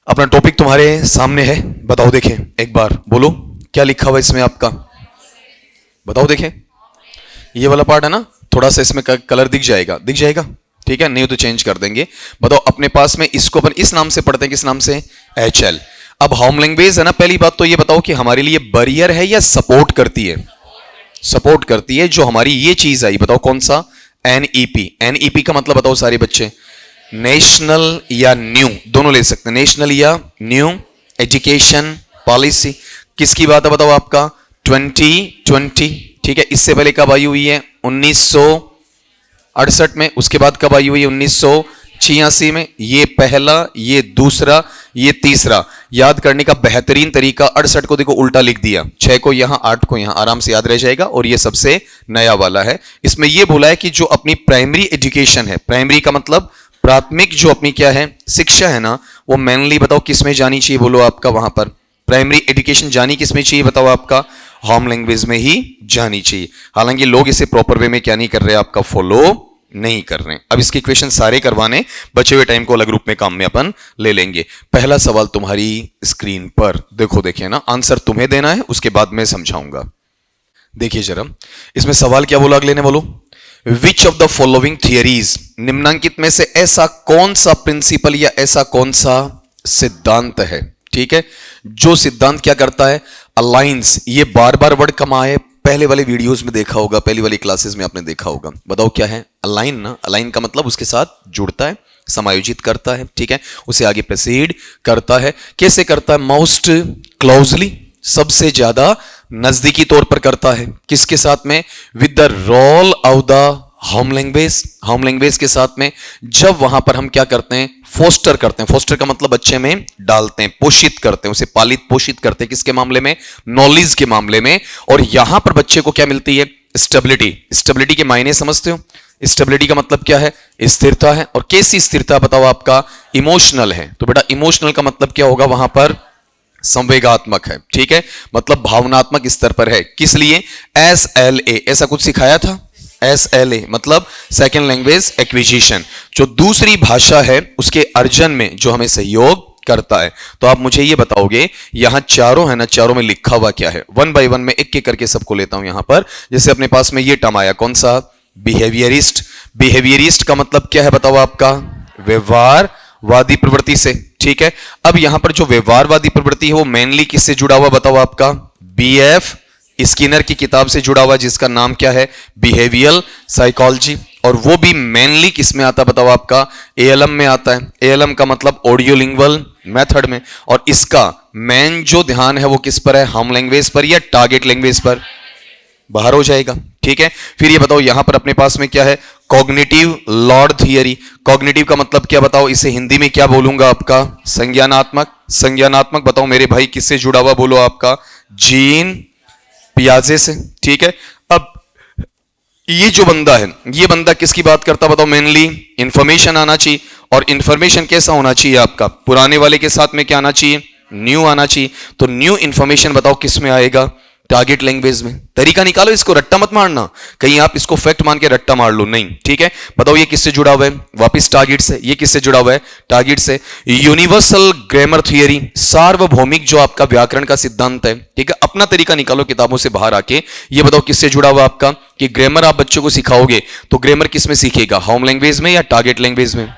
अपना टॉपिक तुम्हारे सामने है, बताओ देखें एक बार, बोलो क्या लिखा हुआ इसमें आपका, बताओ देखें। ये वाला पार्ट है ना, थोड़ा सा इसमें कलर दिख जाएगा, दिख जाएगा, ठीक है, नहीं तो चेंज कर देंगे। बताओ अपने पास में इसको अपन इस नाम से पढ़ते हैं, किस नाम से, HL। अब होम लैंग्वेज है ना, पहली बात तो ये बताओ कि हमारे लिए बैरियर है या सपोर्ट करती है, सपोर्ट करती है। जो हमारी ये चीज आई, बताओ कौन सा, NEP। NEP का मतलब बताओ सारे बच्चे, नेशनल या न्यू, दोनों ले सकते हैं, नेशनल या न्यू एजुकेशन पॉलिसी। किसकी बात है बताओ, आपका 2020, ठीक है। इससे पहले कब आई हुई है, 1968 में। उसके बाद कब आई हुई है, 1986 में। ये पहला, ये दूसरा, ये तीसरा। याद करने का बेहतरीन तरीका, 68 को देखो उल्टा लिख दिया, 6 को यहां, 8 को यहां, आराम से याद रह जाएगा। और ये सबसे नया वाला है, इसमें यह बोला है कि जो अपनी प्राइमरी एजुकेशन है, प्राइमरी का मतलब प्राथमिक जो अपनी क्या है, शिक्षा है ना, वो मेनली बताओ किस में जानी चाहिए, बोलो आपका वहां पर प्राइमरी एजुकेशन जानी किस में चाहिए, बताओ आपका होम लैंग्वेज में ही जानी चाहिए। हालांकि लोग इसे प्रॉपर वे में क्या नहीं कर रहे, आपका फॉलो नहीं कर रहे हैं। अब इसके क्वेश्चन सारे करवाने, बचे हुए टाइम को अलग रूप में काम में अपन ले लेंगे। पहला सवाल तुम्हारी स्क्रीन पर देखो, देखिए ना, आंसर तुम्हें देना है, उसके बाद मैं समझाऊंगा। देखिए जरा इसमें सवाल क्या बोला, अगले ने बोलो, which of the following theories, निम्नांकित में से ऐसा कौन सा प्रिंसिपल या ऐसा कौन सा सिद्धांत है, ठीक है, जो सिद्धांत क्या करता है, अलाइंस। ये बार बार वर्ड कम आए, पहले वाले वीडियोस में देखा होगा, पहली वाली क्लासेस में आपने देखा होगा। बताओ क्या है, अलाइन ना, अलाइन का मतलब उसके साथ जुड़ता है, समायोजित करता है, ठीक है, उसे आगे प्रोसीड करता है। कैसे करता है, मोस्ट क्लोजली, सबसे ज्यादा नजदीकी तौर पर करता है, किसके साथ में, with the role of the home language, home language के साथ में। जब वहां पर हम क्या करते हैं, फोस्टर करते हैं, फोस्टर का मतलब बच्चे में डालते हैं, पोषित करते हैं, उसे पालित पोषित करते हैं, किसके मामले में, नॉलेज के मामले में। और यहां पर बच्चे को क्या मिलती है, स्टेबिलिटी। स्टेबिलिटी के मायने समझते हो, स्टेबिलिटी का मतलब क्या है, स्थिरता है। और कैसी स्थिरता बताओ, आपका इमोशनल है। तो बेटा इमोशनल का मतलब क्या होगा, वहां पर संवेगात्मक है, ठीक है, मतलब भावनात्मक स्तर पर है। किस लिए, SLA, ऐसा कुछ सिखाया था, SLA मतलब सेकेंड लैंग्वेज एक्विजिशन, जो दूसरी भाषा है उसके अर्जन में जो हमें सहयोग करता है। तो आप मुझे ये बताओगे, यहां चारों है ना, चारों में लिखा हुआ क्या है, वन बाय वन में एक एक करके सबको लेता हूं यहां पर। जैसे अपने पास में ये टर्म आया, कौन सा, बिहेवियरिस्ट। बिहेवियरिस्ट का मतलब क्या है बताओ, आपका व्यवहारवादी प्रवृत्ति से, ठीक है। अब यहां पर जो व्यवहारवादी प्रवृत्ति है वो मेनली किससे जुड़ा हुआ बताओ, आपका BF स्किनर की किताब से जुड़ा हुआ, जिसका नाम क्या है, बिहेवियरल साइकोलॉजी। और वो भी मेनली किस में आता बताओ, आपका ALM में आता है। ALM का मतलब ऑडियो लिंग्वल मेथड में। और इसका मेन जो ध्यान है वो किस पर है, होम लैंग्वेज पर या टारगेट लैंग्वेज पर, बाहर हो जाएगा, ठीक है। फिर ये बताओ यहां पर अपने पास में क्या है, कॉग्निटिव लॉर्ड थियरी। कॉग्निटिव का मतलब क्या बताओ, इसे हिंदी में क्या बोलूंगा, आपका संज्ञानात्मक। संज्ञानात्मक बताओ मेरे भाई किससे जुड़ा हुआ, बोलो आपका जीन पियाजे से, ठीक है। अब ये जो बंदा है, ये बंदा किसकी बात करता बताओ, मेनली इंफॉर्मेशन आना चाहिए। और इंफॉर्मेशन कैसा होना चाहिए, आपका पुराने वाले के साथ में क्या आना चाहिए, न्यू आना चाहिए। तो न्यू इंफॉर्मेशन बताओ किस में आएगा, टारगेट लैंग्वेज में। तरीका निकालो, इसको रट्टा मत मारना, कहीं आप इसको फैक्ट मान के रट्टा मार लो, नहीं, ठीक है। बताओ ये किससे जुड़ा हुआ है, वापस टारगेट से। ये किससे जुड़ा हुआ है, टारगेट से। यूनिवर्सल ग्रामर थियरी, सार्वभौमिक जो आपका व्याकरण का सिद्धांत है, ठीक है। अपना तरीका निकालो किताबों से बाहर आके, ये बताओ किससे जुड़ा हुआ आपका, कि ग्रामर आप बच्चों को सिखाओगे तो ग्रामर किस में सीखेगा, होम लैंग्वेज में या टारगेट लैंग्वेज में।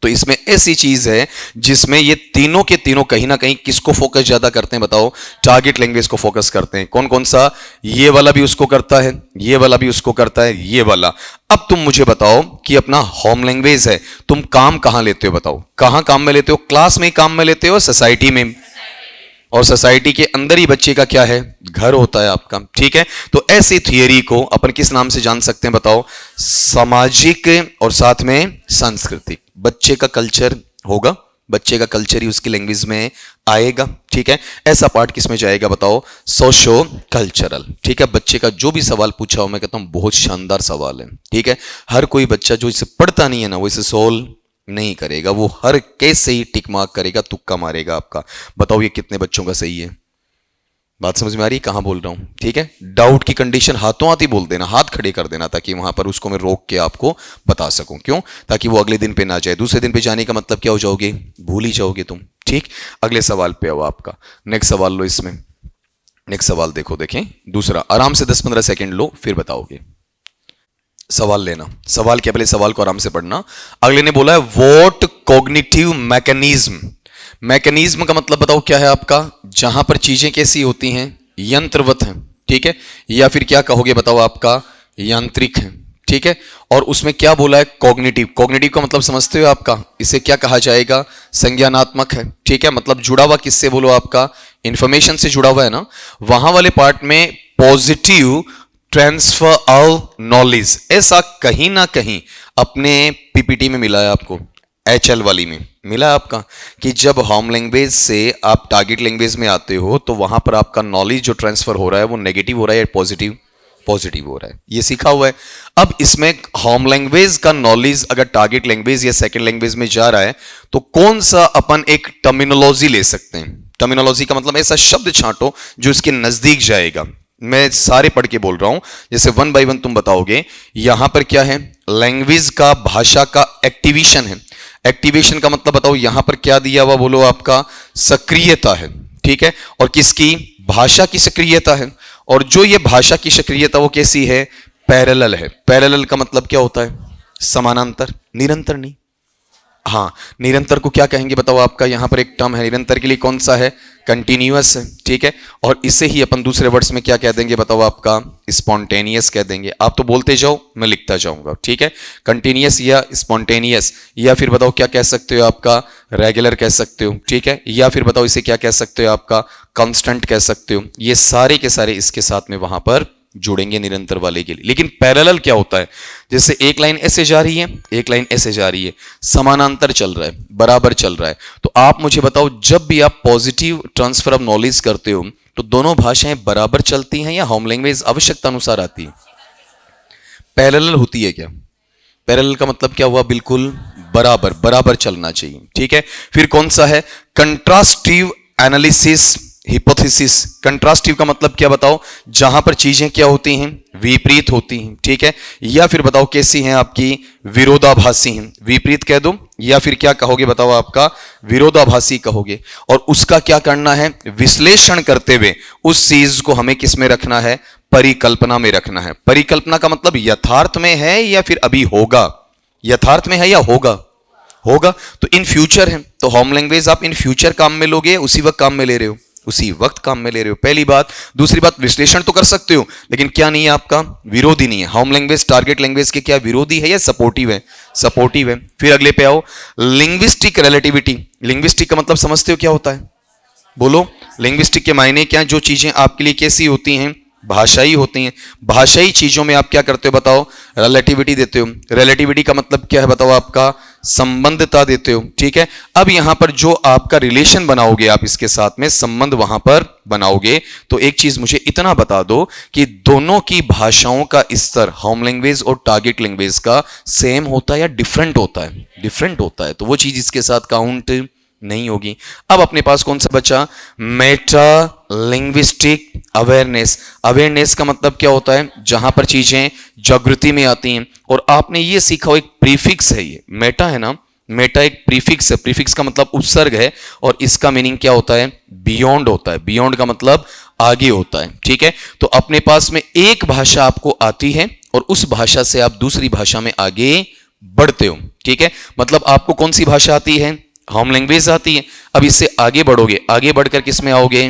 तो इसमें ऐसी चीज है जिसमें ये तीनों के तीनों कहीं ना कहीं किसको फोकस ज्यादा करते हैं बताओ, टारगेट लैंग्वेज को फोकस करते हैं। कौन कौन सा, ये वाला भी उसको करता है, ये वाला भी उसको करता है, ये वाला। अब तुम मुझे बताओ कि अपना होम लैंग्वेज है, तुम काम कहां लेते हो बताओ, कहां काम में लेते हो, क्लास में काम में लेते हो, सोसाइटी में। और सोसाइटी के अंदर ही बच्चे का क्या है, घर होता है आपका, ठीक है। तो ऐसी थियरी को अपन किस नाम से जान सकते हैं बताओ, सामाजिक और साथ में सांस्कृतिक। बच्चे का कल्चर होगा, बच्चे का कल्चर ही उसकी लैंग्वेज में आएगा, ठीक है। ऐसा पार्ट किस में जाएगा बताओ, सोशो कल्चरल, ठीक है। बच्चे का जो भी सवाल पूछा हो, मैं कहता हूं बहुत शानदार सवाल है, ठीक है। हर कोई बच्चा जो इसे पढ़ता नहीं है ना, वो इसे सोल्व नहीं करेगा, वो हर केस से ही टिक मार्क करेगा, तुक्का मारेगा आपका। बताओ ये कितने बच्चों का सही है, बात समझ में आ रही है कहां बोल रहा हूं? ठीक है, डाउट की कंडीशन हाथों हाथ ही बोल देना, हाथ खड़े कर देना, ताकि वहां पर उसको मैं रोक के आपको बता सकूं। क्यों? ताकि वो अगले दिन पे ना जाए। दूसरे दिन पे जाने का मतलब क्या हो जाओगे? भूल ही जाओगे तुम। ठीक, अगले सवाल पे आओ आपका। नेक्स्ट सवाल लो इसमें। नेक्स्ट सवाल देखो, देखें दूसरा, आराम से 10-15 सेकेंड लो फिर बताओगे। सवाल लेना, सवाल के पहले सवाल को आराम से पढ़ना। अगले ने बोला है व्हाट कॉग्निटिव मैकेनिज्म। मैकेनिज्म का मतलब बताओ क्या है आपका? जहां पर चीजें कैसी होती हैं? यंत्रवत हैं। ठीक है, या फिर क्या कहोगे बताओ आपका? यांत्रिक है। ठीक है, और उसमें क्या बोला है? कॉग्निटिव। कॉग्निटिव का मतलब समझते हो आपका? इसे क्या कहा जाएगा? संज्ञानात्मक है। ठीक है, मतलब जुड़ा हुआ किससे बोलो आपका? इंफॉर्मेशन से जुड़ा हुआ है ना। वहां वाले पार्ट में पॉजिटिव ट्रांसफर ऑफ नॉलेज, ऐसा कहीं ना कहीं अपने पीपीटी में मिला है आपको, HL वाली में मिला है आपका, कि जब होम लैंग्वेज से आप टारगेट लैंग्वेज में आते हो तो वहां पर आपका नॉलेज जो ट्रांसफर हो रहा है वो नेगेटिव हो रहा है या पॉजिटिव? पॉजिटिव हो रहा है, ये सीखा हुआ है। अब इसमें होम लैंग्वेज का नॉलेज अगर टारगेट लैंग्वेज या सेकंड लैंग्वेज में जा रहा है तो कौन सा अपन एक टर्मिनोलॉजी ले सकते हैं? टर्मिनोलॉजी का मतलब ऐसा शब्द छांटो जो इसके नजदीक जाएगा। मैं सारे पढ़ के बोल रहा हूं, जैसे वन बाय वन तुम बताओगे। यहां पर क्या है? लैंग्वेज का, भाषा का एक्टिवेशन है। एक्टिवेशन का मतलब बताओ यहां पर क्या दिया हुआ बोलो आपका? सक्रियता है। ठीक है, और किसकी? भाषा की सक्रियता है। और जो ये भाषा की सक्रियता वो कैसी है? पैरेलल है। पैरेलल का मतलब क्या होता है? समानांतर, निरंतर नहीं। हाँ, निरंतर को क्या कहेंगे बताओ आपका? यहां पर एक टर्म है निरंतर के लिए, कौन सा है? कंटिन्यूअस है। ठीक है, और इसे ही अपन दूसरे वर्ड्स में क्या कह देंगे बताओ आपका? स्पॉन्टेनियस कह देंगे। आप तो बोलते जाओ, मैं लिखता जाऊंगा। ठीक है, कंटिन्यूअस या स्पॉन्टेनियस, या फिर बताओ क्या कह सकते हो आपका? रेगुलर कह सकते हो। ठीक है, या फिर बताओ इसे क्या कह सकते हो आपका? कांस्टेंट कह सकते हो। ये सारे के सारे इसके साथ में वहां पर जुड़ेंगे निरंतर वाले के लिए। लेकिन पैरेलल क्या होता है? जैसे एक लाइन ऐसे जा रही है, एक लाइन ऐसे जा रही है, समानांतर चल रहा है, बराबर चल रहा है। तो आप मुझे बताओ, जब भी आप पॉजिटिव ट्रांसफर ऑफ नॉलेज करते हो तो दोनों भाषाएं बराबर चलती हैं या होम लैंग्वेज आवश्यकता अनुसार आती है? पैरेलल होती है क्या? पैरेलल का मतलब क्या हुआ? बिल्कुल बराबर, बराबर चलना चाहिए। ठीक है, फिर कौन सा है? कंट्रास्टिव एनालिसिस हिपोथेसिस। कंट्रास्टिव का मतलब क्या बताओ? जहां पर चीजें क्या होती हैं? विपरीत होती हैं। ठीक है, या फिर बताओ कैसी हैं आपकी? विरोधाभासी हैं। विपरीत कह दो, या फिर क्या कहोगे बताओ आपका? विरोधाभासी कहोगे। और उसका क्या करना है? विश्लेषण करते हुए उस चीज को हमें किस में रखना है? परिकल्पना में रखना है। परिकल्पना का मतलब यथार्थ में है या फिर अभी होगा? यथार्थ में है या होगा? होगा, तो इन फ्यूचर है। तो होम लैंग्वेज आप इन फ्यूचर काम में लोगे, उसी वक्त काम में ले रहे हो? उसी वक्त काम में ले रहे हो, पहली बात। दूसरी बात, विश्लेषण तो कर सकते हो लेकिन क्या नहीं है आपका? विरोधी नहीं है। होम लैंग्वेज टारगेट लैंग्वेज के क्या विरोधी है या सपोर्टिव है? सपोर्टिव है। फिर अगले पे आओ, लिंग्विस्टिक रिलेटिविटी। लिंग्विस्टिक का मतलब समझते हो क्या होता है? बोलो, लिंग्विस्टिक के मायने क्या? जो चीजें आपके लिए कैसी होती हैं? भाषाई होती हैं। भाषाई चीजों में आप क्या करते हो बताओ? रिलेटिविटी देते हो। रिलेटिविटी का मतलब क्या है बताओ आपका? संबंधता देते हो। ठीक है, अब यहां पर जो आपका रिलेशन बनाओगे आप इसके साथ में, संबंध वहां पर बनाओगे, तो एक चीज मुझे इतना बता दो कि दोनों की भाषाओं का स्तर होम लैंग्वेज और टारगेट लैंग्वेज का सेम होता है या डिफरेंट होता है? डिफरेंट होता है, तो वो चीज इसके साथ काउंट नहीं होगी। अब अपने पास कौन सा बचा? Meta linguistic awareness. अवेयरनेस का मतलब क्या होता है? जहां पर चीजें जागृति में आती हैं। और आपने ये सीखा हो, एक प्रीफिक्स है ये मेटा, है ना। मेटा एक प्रीफिक्स है। प्रीफिक्स का मतलब उपसर्ग है, और इसका मीनिंग क्या होता है? बियॉन्ड होता है। बियॉन्ड का मतलब आगे होता है। ठीक है, तो अपने पास में एक भाषा आपको आती है और उस भाषा से आप दूसरी भाषा में आगे बढ़ते हो। ठीक है, मतलब आपको कौन सी भाषा आती है? होम लैंग्वेज आती है। अब इससे आगे बढ़ोगे, आगे बढ़कर किस में आओगे?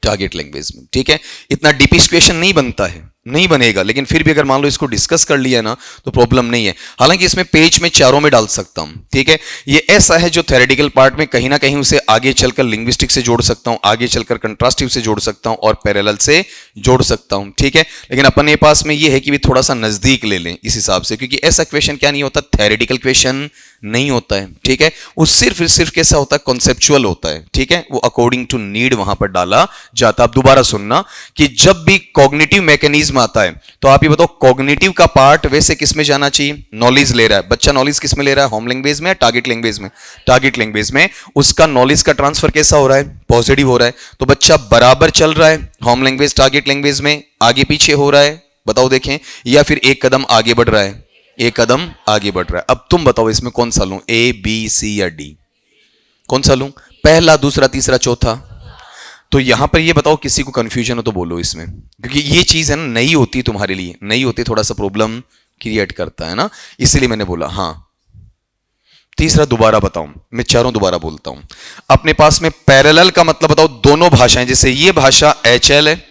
टारगेट लैंग्वेज में। ठीक है, इतना डीप क्वेश्चन नहीं बनता है, नहीं बनेगा, लेकिन फिर भी अगर मान लो इसको डिस्कस कर लिया ना तो प्रॉब्लम नहीं है। हालांकि इसमें पेज में चारों में डाल सकता हूं। ठीक है, ये ऐसा है जो थ्योरेटिकल पार्ट में कहीं ना कहीं उसे आगे चलकर लिंग्विस्टिक से जोड़ सकता हूं, आगे चलकर कंट्रास्टिव से जोड़ सकता हूं और पैरेलल से जोड़ सकता हूं। ठीक है, लेकिन अपने पास में ये है कि भी थोड़ा सा नजदीक ले लें इस हिसाब से, क्योंकि ऐसा क्वेश्चन क्या नहीं होता? थ्योरेटिकल क्वेश्चन नहीं होता है, ठीक है। वो सिर्फ कैसा होता है, कॉन्सेप्चुअल होता है, ठीक है। वो अकॉर्डिंग टू नीड वहां पर डाला जाता। अब दोबारा सुनना कि जब भी कॉग्निटिव मैकेनिज्म आता है तो आप ये बताओ कॉग्निटिव का पार्ट वैसे किस में जाना चाहिए, नॉलेज ले रहा है बच्चा, नॉलेज किस में ले रहा है, होम लैंग्वेज में या टारगेट लैंग्वेज में, टारगेट लैंग्वेज में। उसका नॉलेज का ट्रांसफर कैसा हो रहा है, पॉजिटिव हो रहा है। तो बच्चा बराबर चल रहा है होम लैंग्वेज टारगेट लैंग्वेज में, आगे पीछे हो रहा है, बताओ देखें, या फिर एक कदम आगे बढ़ रहा है, एक कदम आगे बढ़ रहा है। अब तुम बताओ इसमें कौन सा लूं, ए बी सी या डी, कौन सा लूं, पहला दूसरा तीसरा चौथा। तो यहां पर ये बताओ किसी को कंफ्यूजन हो तो बोलो इसमें, क्योंकि ये चीज है ना नई होती है तुम्हारे लिए, नई होती थोड़ा सा प्रॉब्लम क्रिएट करता है ना, इसलिए मैंने बोला। हाँ तीसरा दोबारा बताऊं, मैं चारों दोबारा बोलता हूं। अपने पास में पैरेलल का मतलब बताओ दोनों भाषाएं, जैसे ये भाषा HL है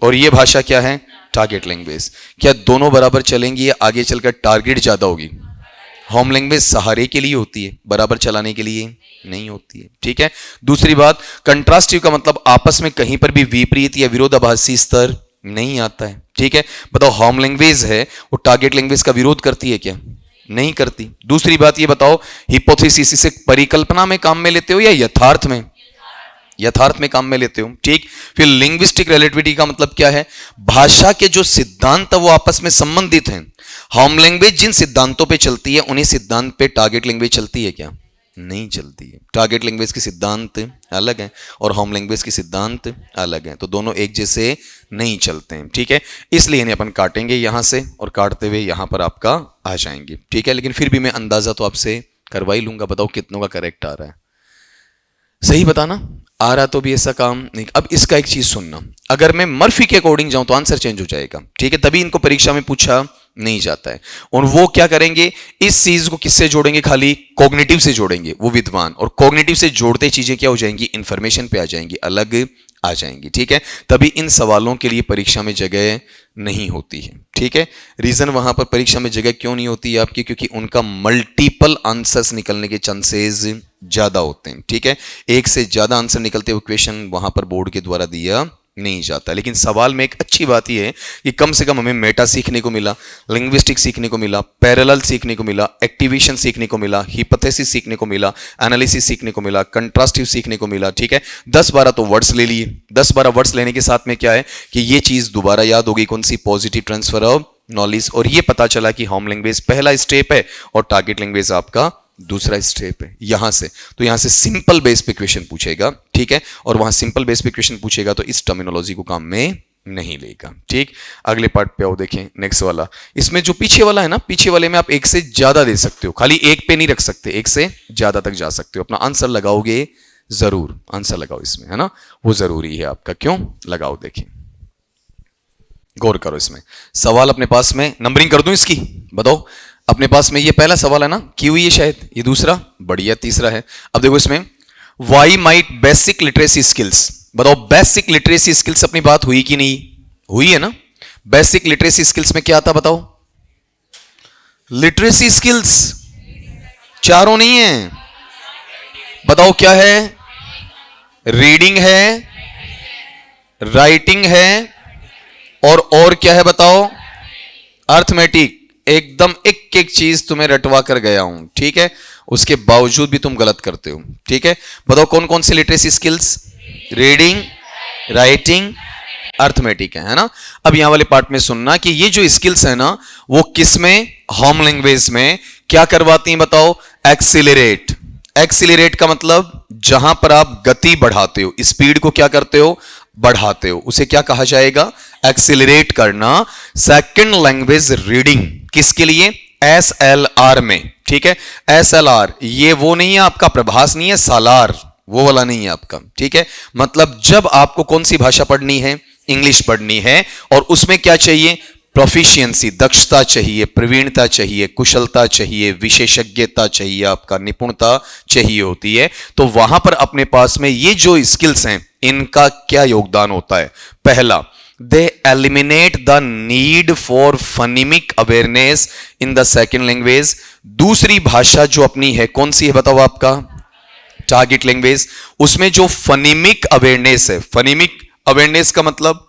और ये भाषा क्या है, टारगेट लैंग्वेज। क्या दोनों बराबर चलेंगी या आगे चलकर टारगेट ज्यादा होगी? होम लैंग्वेज सहारे के लिए होती है, बराबर चलाने के लिए नहीं होती है, ठीक है। दूसरी बात, कंट्रास्टिव का मतलब आपस में कहीं पर भी विपरीत या विरोधाभासी स्तर नहीं आता है, ठीक है। बताओ होम लैंग्वेज है वो टारगेट लैंग्वेज का विरोध करती है क्या? नहीं करती। दूसरी बात ये बताओ, हिपोथेसिस इसे परिकल्पना में काम में लेते हो या यथार्थ में? यथार्थ में काम में लेते हो, ठीक। फिर लिंग्विस्टिक रिलेटिविटी का मतलब क्या है, भाषा के जो सिद्धांत वो आपस में संबंधित हैं। होम लैंग्वेज जिन सिद्धांतों पे चलती है उन्हीं सिद्धांत पे टारगेट लैंग्वेज चलती है क्या? नहीं चलती है। टारगेट लैंग्वेज के सिद्धांत अलग हैं और होम लैंग्वेज के सिद्धांत अलग हैं, तो दोनों एक जैसे नहीं चलते हैं, ठीक है। इसलिए इन्हें अपन काटेंगे यहां से और काटते हुए यहां पर आपका आ जाएंगे, ठीक है। लेकिन फिर भी मैं अंदाजा तो आपसे करवा ही लूंगा, बताओ कितनों का करेक्ट आ रहा है, सही बताना। आ रहा तो भी ऐसा काम नहीं। अब इसका एक चीज सुनना, अगर मैं मर्फी के अकॉर्डिंग जाऊं तो आंसर चेंज हो जाएगा, ठीक है। तभी इनको परीक्षा में पूछा नहीं जाता है। और वो क्या करेंगे, इस चीज को किससे जोड़ेंगे, खाली कॉग्निटिव से जोड़ेंगे, वो विद्वान। और कॉग्निटिव से जोड़ते चीजें क्या हो जाएंगी, इंफॉर्मेशन पे आ जाएंगी, अलग आ जाएंगी, ठीक है। तभी इन सवालों के लिए परीक्षा में जगह नहीं होती है, ठीक है। रीजन वहां पर परीक्षा में जगह क्यों नहीं होती है आपकी, क्योंकि उनका मल्टीपल आंसर्स निकलने के चांसेस ज्यादा होते हैं, ठीक है। एक से ज्यादा आंसर निकलते हुए क्वेश्चन वहां पर बोर्ड के द्वारा दिया नहीं जाता। लेकिन सवाल में एक अच्छी बात यह है कि कम से कम हमें मेटा सीखने को मिला, लिंग्विस्टिक सीखने को मिला, पैरेलल सीखने को मिला, एक्टिवेशन सीखने को मिला, हिपोथेसिस सीखने को मिला, एनालिसिस सीखने को मिला, कंट्रास्टिव सीखने को मिला, ठीक है। 10-12 तो वर्ड्स ले लिए। 10-12 वर्ड्स लेने के साथ में क्या है कि ये चीज दोबारा याद होगी, कौन सी, पॉजिटिव ट्रांसफर ऑफ नॉलेज। और ये पता चला कि होम लैंग्वेज पहला स्टेप है और टारगेट लैंग्वेज आपका दूसरा स्टेप है। यहां से तो यहां से सिंपल बेस पे क्वेश्चन पूछेगा, ठीक है। और वहां सिंपल बेस पे क्वेश्चन पूछेगा तो इस टर्मिनोलॉजी को काम में नहीं लेगा, ठीक। अगले पार्ट पे आओ, देखें नेक्स्ट वाला। इसमें जो पीछे वाला है ना, पीछे वाले में आप एक से ज्यादा दे सकते हो, खाली एक पे नहीं रख सकते, एक से ज्यादा तक जा सकते हो। अपना आंसर लगाओगे जरूर, आंसर लगाओ इसमें, है ना, वो जरूरी है आपका। क्यों लगाओ, देखें, गौर करो इसमें। सवाल अपने पास में नंबरिंग कर दूं इसकी, बताओ। अपने पास में ये पहला सवाल है ना, की हुई है शायद, ये दूसरा, बढ़िया, तीसरा है। अब देखो इसमें, why might basic literacy skills, बताओ बेसिक लिटरेसी स्किल्स अपनी बात हुई कि नहीं हुई है ना। बेसिक लिटरेसी स्किल्स में क्या आता बताओ, लिटरेसी स्किल्स चारों नहीं है, बताओ क्या है, रीडिंग है, राइटिंग है और क्या है बताओ, अर्थमेटिक। एकदम एक एक चीज तुम्हें रटवा कर गया हूं, ठीक है। उसके बावजूद भी तुम गलत करते हो, ठीक है। बताओ कौन कौन सी literacy skills, reading, writing, arithmetic है ना। अब यहां वाले पार्ट में सुनना कि ये जो स्किल्स है ना वो किस में, होम लैंग्वेज में क्या करवाती हैं बताओ, एक्सीलरेट। एक्सीलरेट का मतलब जहां पर आप गति बढ़ाते हो, स्पीड को क्या करते हो, बढ़ाते हो, उसे क्या कहा जाएगा, एक्सीलरेट करना। सेकंड लैंग्वेज रीडिंग किसके लिए, SLR में, ठीक है। SLR ये वो नहीं है आपका, प्रभास नहीं है, सालार वो वाला नहीं है आपका, ठीक है। मतलब जब आपको कौन सी भाषा पढ़नी है, इंग्लिश पढ़नी है, और उसमें क्या चाहिए, प्रोफिशिएंसी, दक्षता चाहिए, प्रवीणता चाहिए, कुशलता चाहिए, विशेषज्ञता चाहिए, आपका निपुणता चाहिए होती है। तो वहां पर अपने पास में ये जो स्किल्स हैं इनका क्या योगदान होता है, पहला, they eliminate the need for phonemic awareness in the second language। दूसरी भाषा जो अपनी है कौन सी है बताओ आपका, टारगेट लैंग्वेज, उसमें जो फनीमिक अवेयरनेस है, फनीमिक अवेयरनेस का मतलब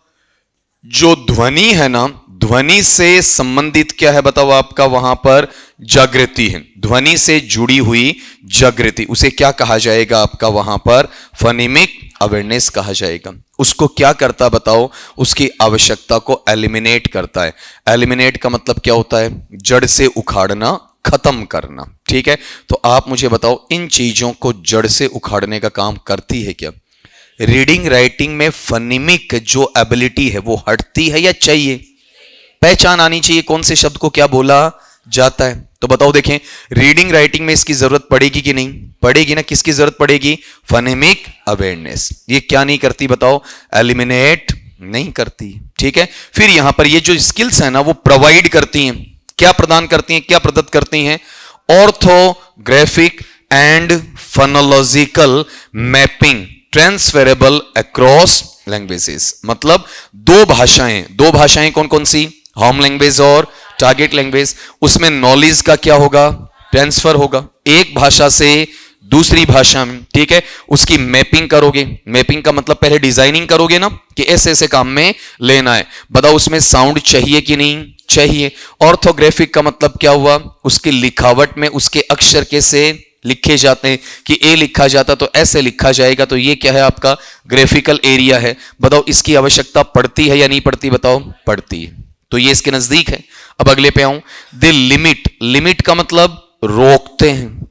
जो ध्वनि है ना, ध्वनि से संबंधित क्या है बताओ आपका वहां पर जागृति है, ध्वनि से जुड़ी हुई जागृति, उसे क्या कहा जाएगा आपका वहां पर फोनेमिक अवेयरनेस कहा जाएगा। उसको क्या करता बताओ, उसकी आवश्यकता को एलिमिनेट करता है। एलिमिनेट का मतलब क्या होता है, जड़ से उखाड़ना, खत्म करना। ठीक है, तो आप मुझे बताओ इन चीजों को जड़ से उखाड़ने का काम करती है क्या? रीडिंग राइटिंग में फोनेमिक जो एबिलिटी है वो हटती है या चाहिए? पहचान आनी चाहिए कौन से शब्द को क्या बोला जाता है। तो बताओ देखें, रीडिंग राइटिंग में इसकी जरूरत पड़ेगी कि नहीं पड़ेगी ना? किसकी जरूरत पड़ेगी? Phonemic awareness. ये क्या नहीं करती बताओ? एलिमिनेट नहीं करती। ठीक है, फिर यहां पर ये जो स्किल्स है ना वो प्रोवाइड करती हैं, क्या प्रदान करती हैं, क्या प्रदत्त करती हैं? Orthographic and phonological mapping transferable across languages. मतलब दो भाषाएं कौन कौन सी? होम लैंग्वेज और टारगेट लैंग्वेज। उसमें नॉलेज का क्या होगा? ट्रांसफर होगा एक भाषा से दूसरी भाषा में। ठीक है, उसकी मैपिंग करोगे। मैपिंग का मतलब पहले डिजाइनिंग करोगे ना कि ऐसे ऐसे काम में लेना है। बताओ उसमें साउंड चाहिए कि नहीं चाहिए? ऑर्थोग्राफिक का मतलब क्या हुआ? उसकी लिखावट में उसके अक्षर कैसे लिखे जाते हैं कि ए लिखा जाता तो ऐसे लिखा जाएगा, तो ये क्या है आपका? ग्राफिकल एरिया है। बताओ इसकी आवश्यकता पड़ती है या नहीं पड़ती? बताओ पड़ती है, तो ये इसके नजदीक है। अब अगले पे आऊं, दे लिमिट। लिमिट का मतलब रोकते हैं,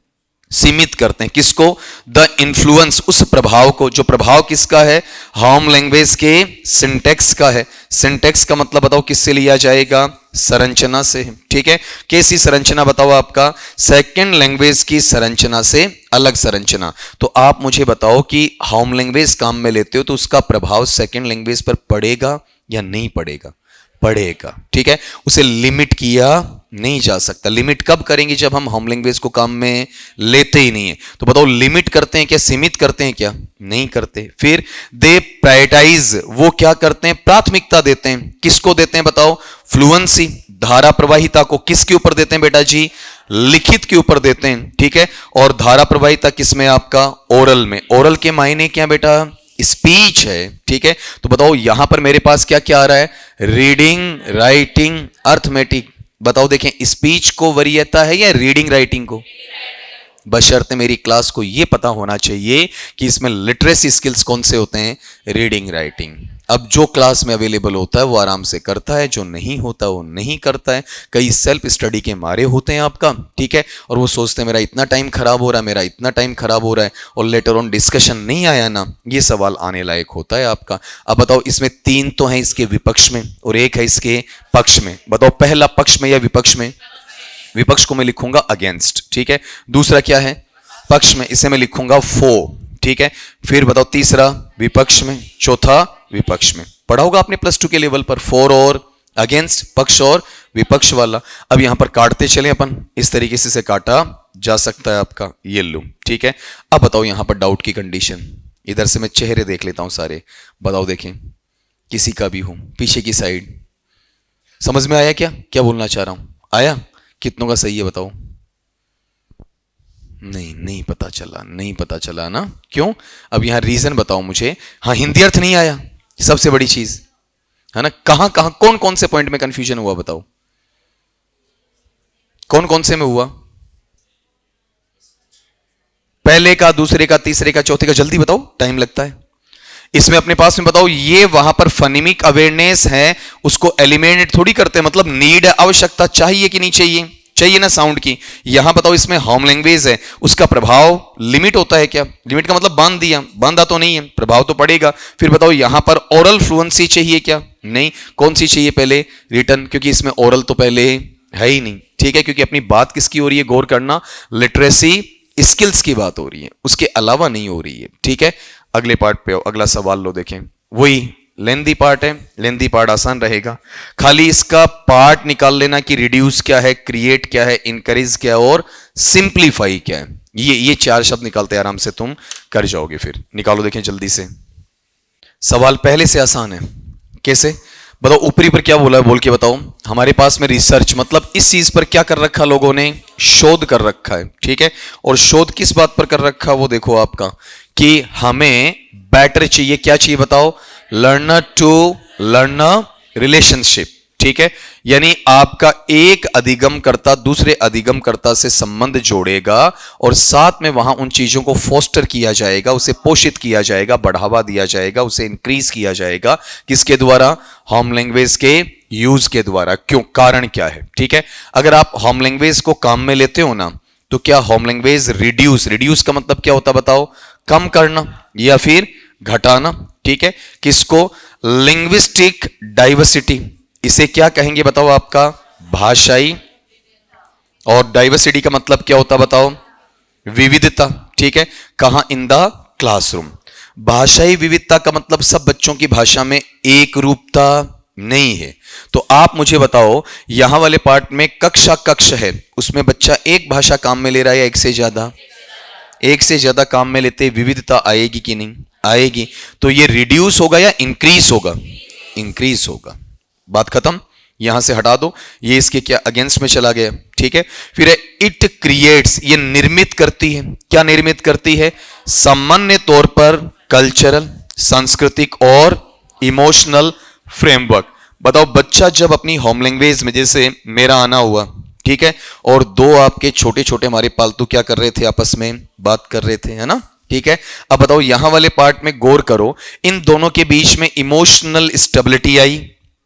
सीमित करते हैं। किसको? द इन्फ्लुएंस, उस प्रभाव को। जो प्रभाव किसका है? होम लैंग्वेज के सिंटेक्स का है। सिंटेक्स का मतलब बताओ किससे लिया जाएगा? संरचना से। ठीक है, कैसी संरचना बताओ आपका? सेकंड लैंग्वेज की संरचना से अलग संरचना। तो आप मुझे बताओ कि होम लैंग्वेज काम में लेते हो तो उसका प्रभाव सेकंड लैंग्वेज पर पड़ेगा या नहीं पड़ेगा? पड़ेगा। ठीक है, उसे लिमिट किया नहीं जा सकता। लिमिट कब करेंगे? जब हम होम लैंग्वेज को काम में लेते ही नहीं है। तो बताओ लिमिट करते हैं क्या? सीमित करते हैं क्या? नहीं करते। फिर दे प्रायोरिटाइज, वो क्या करते हैं? प्राथमिकता देते हैं। किसको देते हैं बताओ? फ्लुएंसी, धारा प्रवाहिता को। किसके ऊपर देते हैं बेटा जी? लिखित के ऊपर देते हैं। ठीक है, और धारा प्रवाहिता किसमें? आपका ओरल में। ओरल के मायने क्या बेटा? स्पीच है। ठीक है, तो बताओ यहां पर मेरे पास क्या क्या आ रहा है? Reading, writing, arithmetic. बताओ देखें, स्पीच को वरीयता है या रीडिंग राइटिंग को? बशर्ते मेरी क्लास को यह पता होना चाहिए कि इसमें लिटरेसी स्किल्स कौन से होते हैं? Reading, writing. अब जो क्लास में अवेलेबल होता है वो आराम से करता है, जो नहीं होता वो नहीं करता है। कई सेल्फ स्टडी के मारे होते हैं आपका। ठीक है, और वो सोचते हैं मेरा इतना टाइम खराब हो रहा है, मेरा इतना टाइम खराब हो रहा है, और लेटर ऑन डिस्कशन नहीं आया ना, ये सवाल आने लायक होता है आपका। अब बताओ इसमें 3 तो हैं इसके विपक्ष में और 1 है इसके पक्ष में। बताओ पहला पक्ष में या विपक्ष में? विपक्ष को मैं लिखूंगा अगेंस्ट। ठीक है, दूसरा क्या है? पक्ष में, इसे मैं लिखूंगा फो। ठीक है, फिर बताओ तीसरा विपक्ष में, चौथा विपक्ष में। पढ़ा होगा आपने प्लस 2 के लेवल पर, फॉर और अगेंस्ट, पक्ष और विपक्ष वाला। अब यहां पर काटते चले अपन, इस तरीके से काटा जा सकता है आपका ये लो। ठीक है, अब बताओ यहां पर डाउट की कंडीशन। इधर से मैं चेहरे देख लेता हूं सारे। बताओ देखें, किसी का भी हो, पीछे की साइड। समझ में आया क्या क्या बोलना चाह रहा हूं? आया? कितनों का सही है बताओ? नहीं पता चला, नहीं पता चला ना। क्यों? अब यहां रीजन बताओ मुझे। हाँ, हिंदी अर्थ नहीं आया, सबसे बड़ी चीज है ना। कहां कहां कौन कौन से पॉइंट में कंफ्यूजन हुआ बताओ? कौन कौन से में हुआ? पहले का, दूसरे का, तीसरे का, चौथे का? जल्दी बताओ, टाइम लगता है इसमें। अपने पास में बताओ, ये वहां पर फोनेमिक अवेयरनेस है, उसको एलिमिनेट थोड़ी करते, मतलब नीड, आवश्यकता चाहिए कि नहीं चाहिए? चाहिए ना साउंड की। यहां बताओ इसमें होम लैंग्वेज है, उसका प्रभाव लिमिट होता है क्या? लिमिट का मतलब बांध दिया, बांधा तो नहीं है, प्रभाव तो पड़ेगा। फिर बताओ यहां पर ओरल फ्लुएंसी चाहिए क्या? नहीं। कौन सी चाहिए पहले? रिटर्न, क्योंकि इसमें ओरल तो पहले है ही नहीं। ठीक है, क्योंकि अपनी बात किसकी हो रही है? गौर करना, लिटरेसी स्किल्स की बात हो रही है, उसके अलावा नहीं हो रही है। ठीक है, अगले पार्ट पे आओ। अगला सवाल लो, देखें। वही लेंदी पार्ट है, लेंदी पार्ट आसान रहेगा। खाली इसका पार्ट निकाल लेना कि रिड्यूस क्या है, क्रिएट क्या है, इनकरेज क्या है और सिंप्लीफाई क्या है। ये 4 शब्द निकालते आराम से तुम कर जाओगे। फिर निकालो, देखें जल्दी से। सवाल पहले से आसान है। कैसे बताओ? ऊपरी पर क्या बोला है बोल के बताओ। हमारे पास में रिसर्च, मतलब इस चीज पर क्या कर रखा लोगों ने? शोध कर रखा है। ठीक है, और शोध किस बात पर कर रखा? वो देखो आपका कि हमें बेटर चाहिए। क्या चाहिए बताओ? Learner to learner relationship. ठीक है, यानी आपका एक अधिगमकर्ता दूसरे अधिगमकर्ता से संबंध जोड़ेगा और साथ में वहां उन चीजों को फोस्टर किया जाएगा, उसे पोषित किया जाएगा, बढ़ावा दिया जाएगा, उसे इंक्रीज किया जाएगा। किसके द्वारा? होम लैंग्वेज के यूज के द्वारा। क्यों? कारण क्या है? ठीक है, अगर आप होम लैंग्वेज को काम में लेते हो ना, तो क्या होम लैंग्वेज रिड्यूस का मतलब क्या होता बताओ? कम करना या फिर घटाना। ठीक है, किसको? लिंग्विस्टिक डाइवर्सिटी, इसे क्या कहेंगे बताओ? आपका भाषाई, और डाइवर्सिटी का मतलब क्या होता बताओ? विविधता। ठीक है, कहां? In the classroom. भाषाई विविधता का मतलब सब बच्चों की भाषा में एक रूपता नहीं है। तो आप मुझे बताओ, यहां वाले पार्ट में कक्ष है, उसमें बच्चा एक भाषा काम में ले रहा है या एक से ज्यादा? एक से ज्यादा काम में लेते, विविधता आएगी कि नहीं? आएगी। तो ये रिड्यूस होगा या इंक्रीज होगा? इंक्रीज होगा। बात खत्म, यहां से हटा दो, ये इसके क्या अगेंस्ट में चला गया। ठीक है, फिर इट क्रिएट्स, ये निर्मित करती है। क्या निर्मित करती है? सामान्य तौर पर कल्चरल, सांस्कृतिक और इमोशनल फ्रेमवर्क। बताओ, बच्चा जब अपनी होम लैंग्वेज में, जैसे मेरा आना हुआ, ठीक है, और दो आपके छोटे छोटे हमारे पालतू क्या कर रहे थे? आपस में बात कर रहे थे, है ना? ठीक है, अब बताओ यहां वाले पार्ट में गौर करो, इन दोनों के बीच में इमोशनल स्टेबिलिटी आई।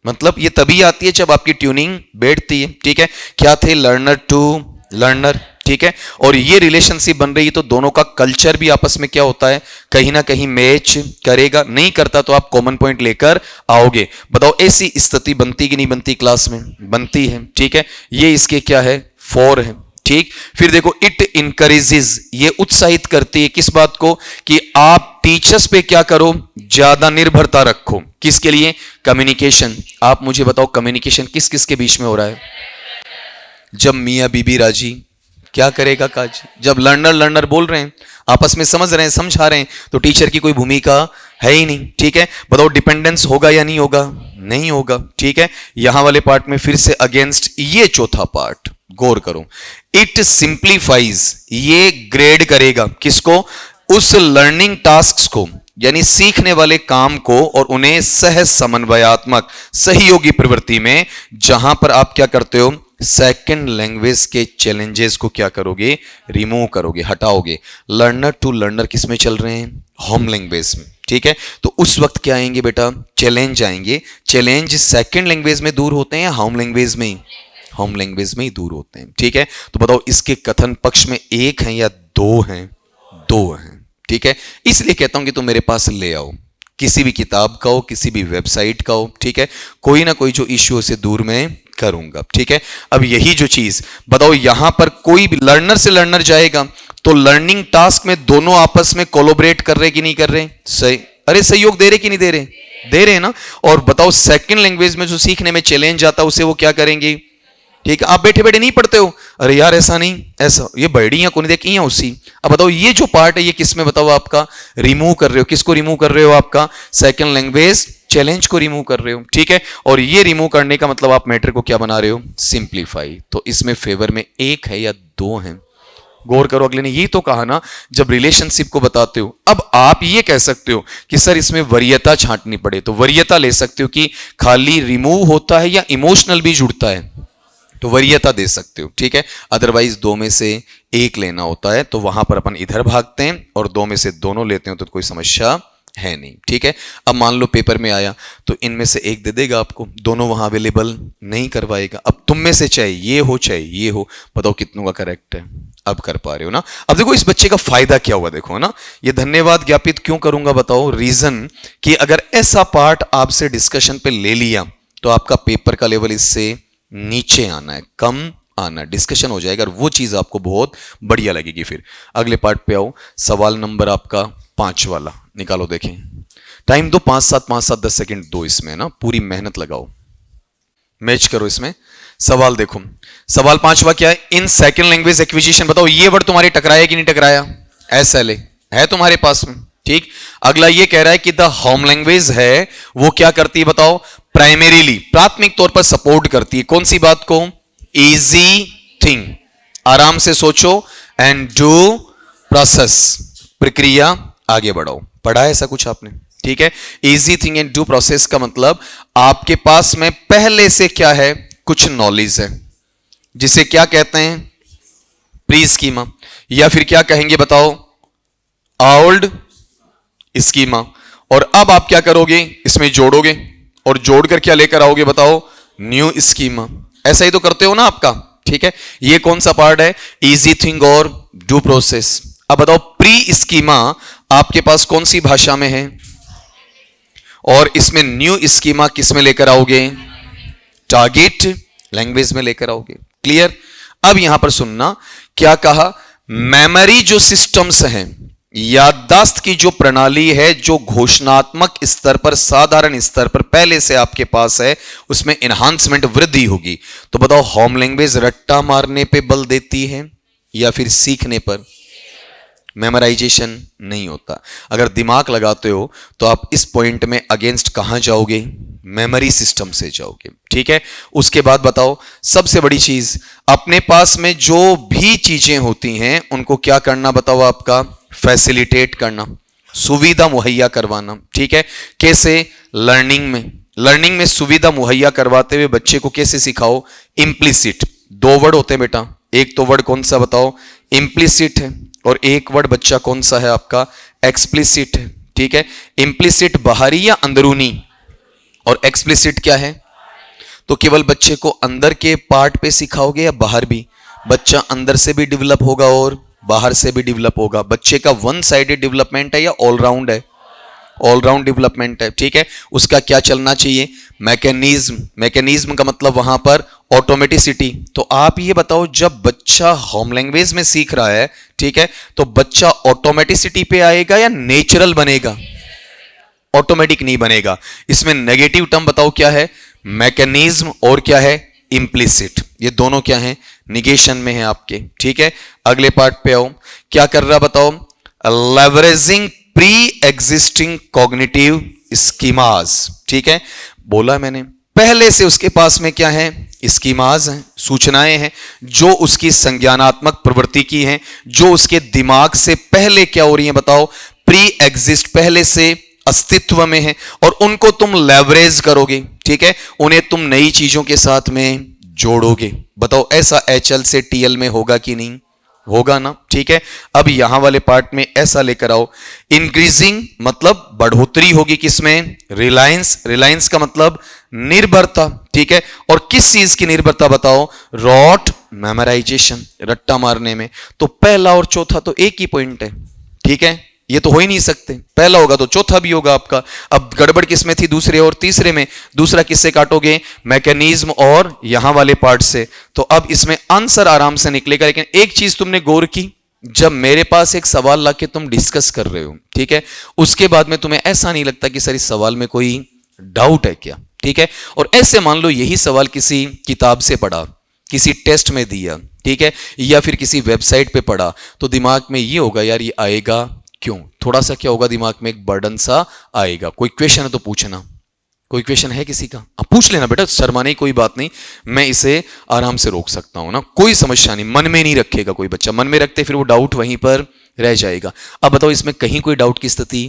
मतलब ये तभी आती है जब आपकी ट्यूनिंग बैठती है। ठीक है, क्या थे? Learner to learner. ठीक है, और ये रिलेशनशिप बन रही है, तो दोनों का कल्चर भी आपस में क्या होता है? कहीं ना कहीं मैच करेगा। नहीं करता तो आप कॉमन पॉइंट लेकर आओगे। बताओ, ऐसी स्थिति बनती कि नहीं बनती? क्लास में बनती है। ठीक है, ये इसके क्या है? 4 है। ठीक, फिर देखो, इट इंकरेजेस, ये उत्साहित करती है किस बात को? कि आप टीचर्स पे क्या करो? ज्यादा निर्भरता रखो। किसके लिए? कम्युनिकेशन। आप मुझे बताओ, कम्युनिकेशन किस किस के बीच में हो रहा है? जब मियां बीबी राजी, क्या करेगा काज? जब लर्नर बोल रहे हैं, आपस में समझ रहे हैं, समझा रहे हैं, तो टीचर की कोई भूमिका है ही नहीं। ठीक है, बताओ डिपेंडेंस होगा या नहीं होगा? नहीं होगा। ठीक है, यहां वाले पार्ट में फिर से अगेंस्ट, ये चौथा पार्ट गौर करो, इट सिंप्लीफाइज, ये ग्रेड करेगा किसको? उस लर्निंग टास्क को, यानी सीखने वाले काम को, और उन्हें सहज समन्वयात्मक सहयोगी प्रवृत्ति में, जहां पर आप क्या करते हो? सेकंड लैंग्वेज के चैलेंजेस को क्या करोगे? रिमूव करोगे, हटाओगे। लर्नर टू लर्नर किस में चल रहे हैं? होम लैंग्वेज में। ठीक है, तो उस वक्त क्या आएंगे बेटा? चैलेंज आएंगे। चैलेंज सेकंड लैंग्वेज में दूर होते हैं या होम लैंग्वेज में? होम लैंग्वेज में ही दूर होते हैं। ठीक है, तो बताओ इसके कथन पक्ष में एक है या दो हैं? दो हैं। ठीक है, इसलिए कहता हूं कि तुम मेरे पास ले आओ, किसी भी किताब का हो, किसी भी वेबसाइट का हो। ठीक है, कोई ना कोई जो इश्यू से दूर में करूंगा। ठीक है, अब यही जो चीज बताओ, यहां पर कोई भी लर्नर से लर्नर जाएगा तो लर्निंग टास्क में दोनों आपस में कोलैबोरेट कर रहे कि नहीं कर रहे? सही, अरे सहयोग दे रहे कि नहीं दे रहे? दे रहे हैं ना। और बताओ सेकंड लैंग्वेज में जो सीखने में चैलेंज आता है, उसे वो क्या करेंगे? ठीक है, आप बैठे बैठे नहीं पढ़ते हो, अरे यार ऐसा नहीं, ऐसा, ये बढ़िया को नहीं देखी उसी। अब बताओ ये जो पार्ट है ये किस में? बताओ आपका रिमूव कर रहे हो। किसको रिमूव कर रहे हो? आपका सेकंड लैंग्वेज चैलेंज को रिमूव कर रहे हो। ठीक है, और ये रिमूव करने का मतलब आप मैटर को क्या बना रहे हो? सिंप्लीफाई। तो इसमें फेवर में एक है या दो हैं? गौर करो, अगले ने यही तो कहा ना, जब रिलेशनशिप को बताते हो। अब आप ये कह सकते हो कि सर इसमें वरीयता छांटनी पड़े, तो वरीयता ले सकते हो कि खाली रिमूव होता है या इमोशनल भी जुड़ता है, तो वरीयता दे सकते हो। ठीक है, अदरवाइज दो में से एक लेना होता है, तो वहां पर अपन इधर भागते हैं, और दो में से दोनों लेते हैं तो कोई समस्या है नहीं। ठीक है, अब मान लो पेपर में आया तो इनमें से एक दे देगा आपको, दोनों वहां अवेलेबल नहीं करवाएगा। अब तुम में से चाहे ये हो चाहे ये हो, बताओ कितनों का करेक्ट है? अब कर पा रहे हो ना। अब देखो इस बच्चे का फायदा क्या हुआ, देखो ना, ये धन्यवाद ज्ञापित क्यों करूंगा बताओ? रीजन कि अगर ऐसा पार्ट आपसे डिस्कशन पे ले लिया तो आपका पेपर का लेवल इससे नीचे आना है, कम आना, डिस्कशन हो जाएगा, और वो चीज आपको बहुत बढ़िया लगेगी। फिर अगले पार्ट पे आओ, सवाल नंबर आपका 5 वाला निकालो। देखें, टाइम दो 5-7 10 सेकंड दो इसमें ना, पूरी मेहनत लगाओ, मैच करो इसमें। सवाल देखो, सवाल 5वां क्या है? इन सेकंड लैंग्वेज एक्विजिशन, बताओ ये वर्ड तुम्हारे टकराया कि नहीं टकराया? SLA है तुम्हारे पास में। ठीक, अगला ये कह रहा है कि द होम लैंग्वेज है वो क्या करती है बताओ? प्राइमरीली, प्राथमिक तौर पर सपोर्ट करती है कौन सी बात को? इजी थिंग, आराम से सोचो, एंड डू प्रोसेस, प्रक्रिया आगे बढ़ाओ। पढ़ा है ऐसा कुछ आपने? ठीक है। Easy thing and do process का मतलब आपके पास में पहले से क्या है, कुछ नॉलेज है, जिसे क्या कहते हैं, प्री स्कीमा, या फिर क्या कहेंगे बताओ, ओल्ड स्कीमा। और अब आप क्या करोगे, इसमें जोड़ोगे और जोड़कर क्या लेकर आओगे बताओ, न्यू स्कीमा। ऐसा ही तो करते हो ना आपका, ठीक है। ये कौन सा पार्ट है, इजी थिंग और डू प्रोसेस। अब बताओ प्री स्कीमा आपके पास कौन सी भाषा में है, और इसमें न्यू स्कीमा किस में लेकर आओगे, टारगेट लैंग्वेज में लेकर आओगे। क्लियर। अब यहां पर सुनना, क्या कहा, मेमोरी जो सिस्टम्स हैं, याददाश्त की जो प्रणाली है, जो घोषणात्मक स्तर पर, साधारण स्तर पर पहले से आपके पास है, उसमें एनहांसमेंट, वृद्धि होगी। तो बताओ होम लैंग्वेज रट्टा मारने पे बल देती है या फिर सीखने पर, मेमोराइजेशन नहीं होता। अगर दिमाग लगाते हो तो आप इस पॉइंट में अगेंस्ट कहां जाओगे, मेमोरी सिस्टम से जाओगे, ठीक है। उसके बाद बताओ सबसे बड़ी चीज, अपने पास में जो भी चीजें होती हैं उनको क्या करना बताओ, आपका फैसिलिटेट करना, सुविधा मुहैया करवाना, ठीक है। कैसे, लर्निंग में सुविधा मुहैया करवाते हुए बच्चे को कैसे सिखाओ, इम्प्लिसिट। दो वर्ड होते हैं बेटा, एक तो वर्ड कौन सा बताओ, इम्प्लिसिट है, और एक वर्ड बच्चा कौन सा है आपका, एक्सप्लिसिट है, ठीक है। इम्प्लिसिट बाहरी या अंदरूनी, और एक्सप्लिसिट क्या है, तो केवल बच्चे को अंदर के पार्ट पे सिखाओगे या बाहर भी, बच्चा अंदर से भी डेवलप होगा और बाहर से भी डेवलप होगा। बच्चे का वन साइडेड डेवलपमेंट है या ऑलराउंड है, ऑलराउंड डेवलपमेंट है, ठीक है। उसका क्या चलना चाहिए, मैकेनिज्म का मतलब वहां पर ऑटोमेटिसिटी। तो आप ये बताओ, जब बच्चा होम लैंग्वेज में सीख रहा है, ठीक है, तो बच्चा ऑटोमेटिसिटी पे आएगा या नेचुरल बनेगा, ऑटोमेटिक नहीं बनेगा। इसमें नेगेटिव टर्म बताओ क्या है, मैकेनिज्म और क्या है, इम्प्लिसिट। ये दोनों क्या है, निगेशन में है आपके, ठीक है। अगले पार्ट पे आओ, क्या कर रहा बताओ, leveraging pre existing cognitive schemas, ठीक है। बोला मैंने पहले से उसके पास में क्या है, स्कीमाज हैं, सूचनाएं हैं, जो उसकी संज्ञानात्मक प्रवृत्ति की हैं, जो उसके दिमाग से पहले क्या हो रही हैं बताओ, प्री एग्जिस्ट, पहले से अस्तित्व में है, और उनको तुम लेवरेज करोगे, ठीक है। उन्हें तुम नई चीजों के साथ में जोड़ोगे। बताओ ऐसा एचएल से टीएल में होगा कि नहीं, होगा ना, ठीक है। अब यहां वाले पार्ट में ऐसा लेकर आओ, इंक्रीजिंग मतलब बढ़ोतरी होगी किसमें, रिलायंस का मतलब निर्भरता, ठीक है। और किस चीज की निर्भरता बताओ, रॉट मेमोराइजेशन, रट्टा मारने में। तो पहला और चौथा तो एक ही पॉइंट है, ठीक है। ये तो हो ही नहीं सकते, पहला होगा तो चौथा भी होगा आपका। अब गड़बड़ किसमें थी, दूसरे और तीसरे में। दूसरा किससे काटोगे, मैकेनिज्म और यहां वाले पार्ट से। तो अब इसमें आंसर आराम से निकलेगा। लेकिन एक चीज तुमने गौर की, जब मेरे पास एक सवाल लाके तुम डिस्कस कर रहे हो, ठीक है, उसके बाद में तुम्हें ऐसा नहीं लगता कि सर इस सवाल में कोई डाउट है क्या, ठीक है। और ऐसे मान लो यही सवाल किसी किताब से पढ़ा, किसी टेस्ट में दिया, ठीक है, या फिर किसी वेबसाइट पे पढ़ा, तो दिमाग में ये होगा यार ये आएगा क्यों, थोड़ा सा क्या होगा दिमाग में, एक बर्डन सा आएगा। कोई क्वेश्चन है तो पूछना, कोई क्वेश्चन है किसी का, आप पूछ लेना बेटा, शर्माने की कोई बात नहीं, मैं इसे आराम से रोक सकता हूं ना, कोई समस्या नहीं। मन में नहीं रखेगा कोई बच्चा, मन में रखते फिर वो डाउट वहीं पर रह जाएगा। अब बताओ इसमें कहीं कोई डाउट की स्थिति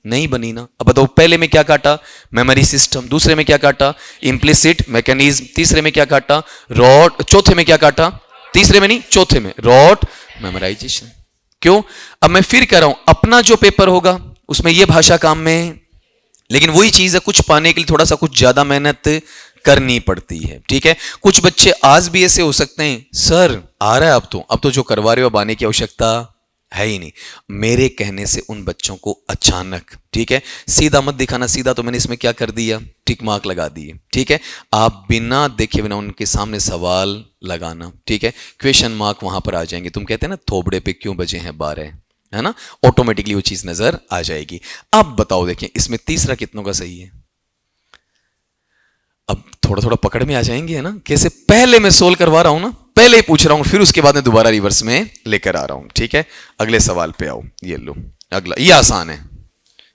नहीं बनी ना। अब बताओ पहले में क्या काटा, मेमोरी सिस्टम, दूसरे में क्या काटा, इम्प्लिसिट मैकेनिज्म, तीसरे में क्या काटा, रॉट, चौथे में क्या काटा, तीसरे में नहीं चौथे में रॉट मेमोराइजेशन। क्यों, अब मैं फिर कह रहा हूं, अपना जो पेपर होगा उसमें यह भाषा काम में है, लेकिन वही चीज है, कुछ पाने के लिए थोड़ा सा कुछ ज्यादा मेहनत करनी पड़ती है, ठीक है। कुछ बच्चे आज भी ऐसे हो सकते हैं, सर आ रहा है अब तो जो करवा रहे हो अब आने की आवश्यकता है ही नहीं। मेरे कहने से उन बच्चों को अचानक, ठीक है, सीधा मत दिखाना, सीधा तो मैंने इसमें क्या कर दिया, टिक मार्क लगा दिए, ठीक है। आप बिना देखे बिना उनके सामने सवाल लगाना, ठीक है, क्वेश्चन मार्क वहां पर आ जाएंगे। तुम कहते हैं ना थोबड़े पे क्यों बजे हैं 12, है ना, ऑटोमेटिकली वो चीज नजर आ जाएगी। अब बताओ देखें इसमें तीसरा कितनों का सही है, अब थोड़ा थोड़ा पकड़ में आ जाएंगे, है ना। कैसे, पहले मैं सोल्व करवा रहा हूं ना, पहले ही पूछ रहा हूं, फिर उसके बाद में दोबारा रिवर्स में लेकर आ रहा हूं, ठीक है। अगले सवाल पे आओ, ये लो अगला, ये आसान है,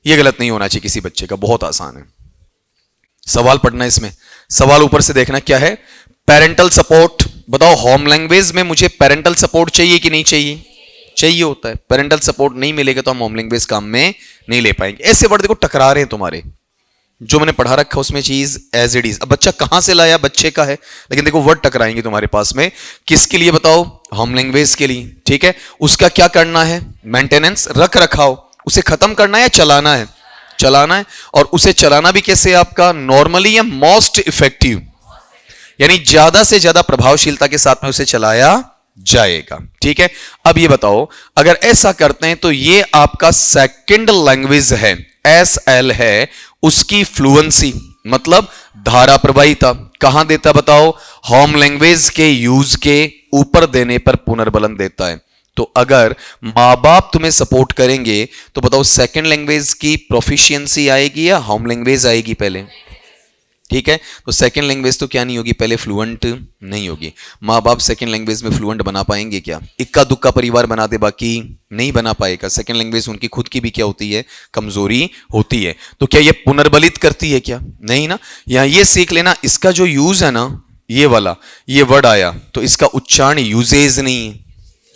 ये गलत नहीं होना चाहिए किसी बच्चे का, बहुत आसान है सवाल पढ़ना। इसमें सवाल ऊपर से देखना क्या है, पेरेंटल सपोर्ट। बताओ होम लैंग्वेज में मुझे पेरेंटल सपोर्ट चाहिए कि नहीं चाहिए, चाहिए होता है। पेरेंटल सपोर्ट नहीं मिलेगा तो हम होम लैंग्वेज काम में नहीं ले पाएंगे। ऐसे वर्ड देखो टकरा रहे हैं तुम्हारे, जो मैंने पढ़ा रखा उसमें चीज एज इट इज। अब बच्चा कहां से लाया, बच्चे का है, लेकिन देखो वर्ड टकराएंगे तुम्हारे पास में। किसके लिए बताओ, होम लैंग्वेज के लिए, ठीक है। उसका क्या करना है, मेंटेनेंस, रख रखाव, उसे खत्म करना है या चलाना है, चलाना है। और उसे चलाना भी कैसे आपका, नॉर्मली या मोस्ट इफेक्टिव, यानी ज्यादा से ज्यादा प्रभावशीलता के साथ में उसे चलाया जाएगा, ठीक है। अब ये बताओ, अगर ऐसा करते हैं तो ये आपका सेकंड लैंग्वेज है, SL है, उसकी फ्लुएंसी मतलब धारा प्रवाहिता कहां देता बताओ, होम लैंग्वेज के यूज के ऊपर देने पर पुनर्बलन देता है। तो अगर मां बाप तुम्हें सपोर्ट करेंगे तो बताओ सेकंड लैंग्वेज की प्रोफिशिएंसी आएगी या होम लैंग्वेज आएगी पहले, ठीक है। तो सेकंड लैंग्वेज तो क्या नहीं होगी, पहले फ्लुएंट नहीं होगी। माँ बाप सेकंड लैंग्वेज में फ्लुएंट बना पाएंगे क्या, इक्का दुक्का परिवार बना दे, बाकी नहीं बना पाएगा। सेकंड लैंग्वेज उनकी खुद की भी क्या होती है, कमजोरी होती है। तो क्या ये पुनर्बलित करती है क्या, नहीं ना। यहां ये सीख लेना, इसका जो यूज है ना, ये वाला, ये वर्ड आया तो इसका उच्चारण यूजेज नहीं है,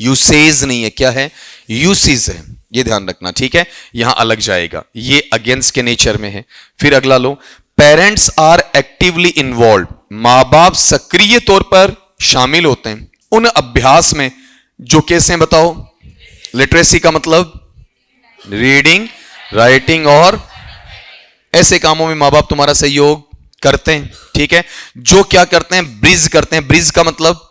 यूसेज नहीं है, क्या है, यूसेज है, ये ध्यान रखना, ठीक है। यहां अलग जाएगा, ये अगेंस्ट के नेचर में है। फिर अगला लो, पेरेंट्स आर एक्टिवली इन्वॉल्व, मां बाप सक्रिय तौर पर शामिल होते हैं उन अभ्यास में जो कैसे हैं बताओ, लिटरेसी का मतलब रीडिंग, राइटिंग और ऐसे कामों में मां बाप तुम्हारा सहयोग करते हैं, ठीक है। जो क्या करते हैं, ब्रिज करते हैं, ब्रिज का मतलब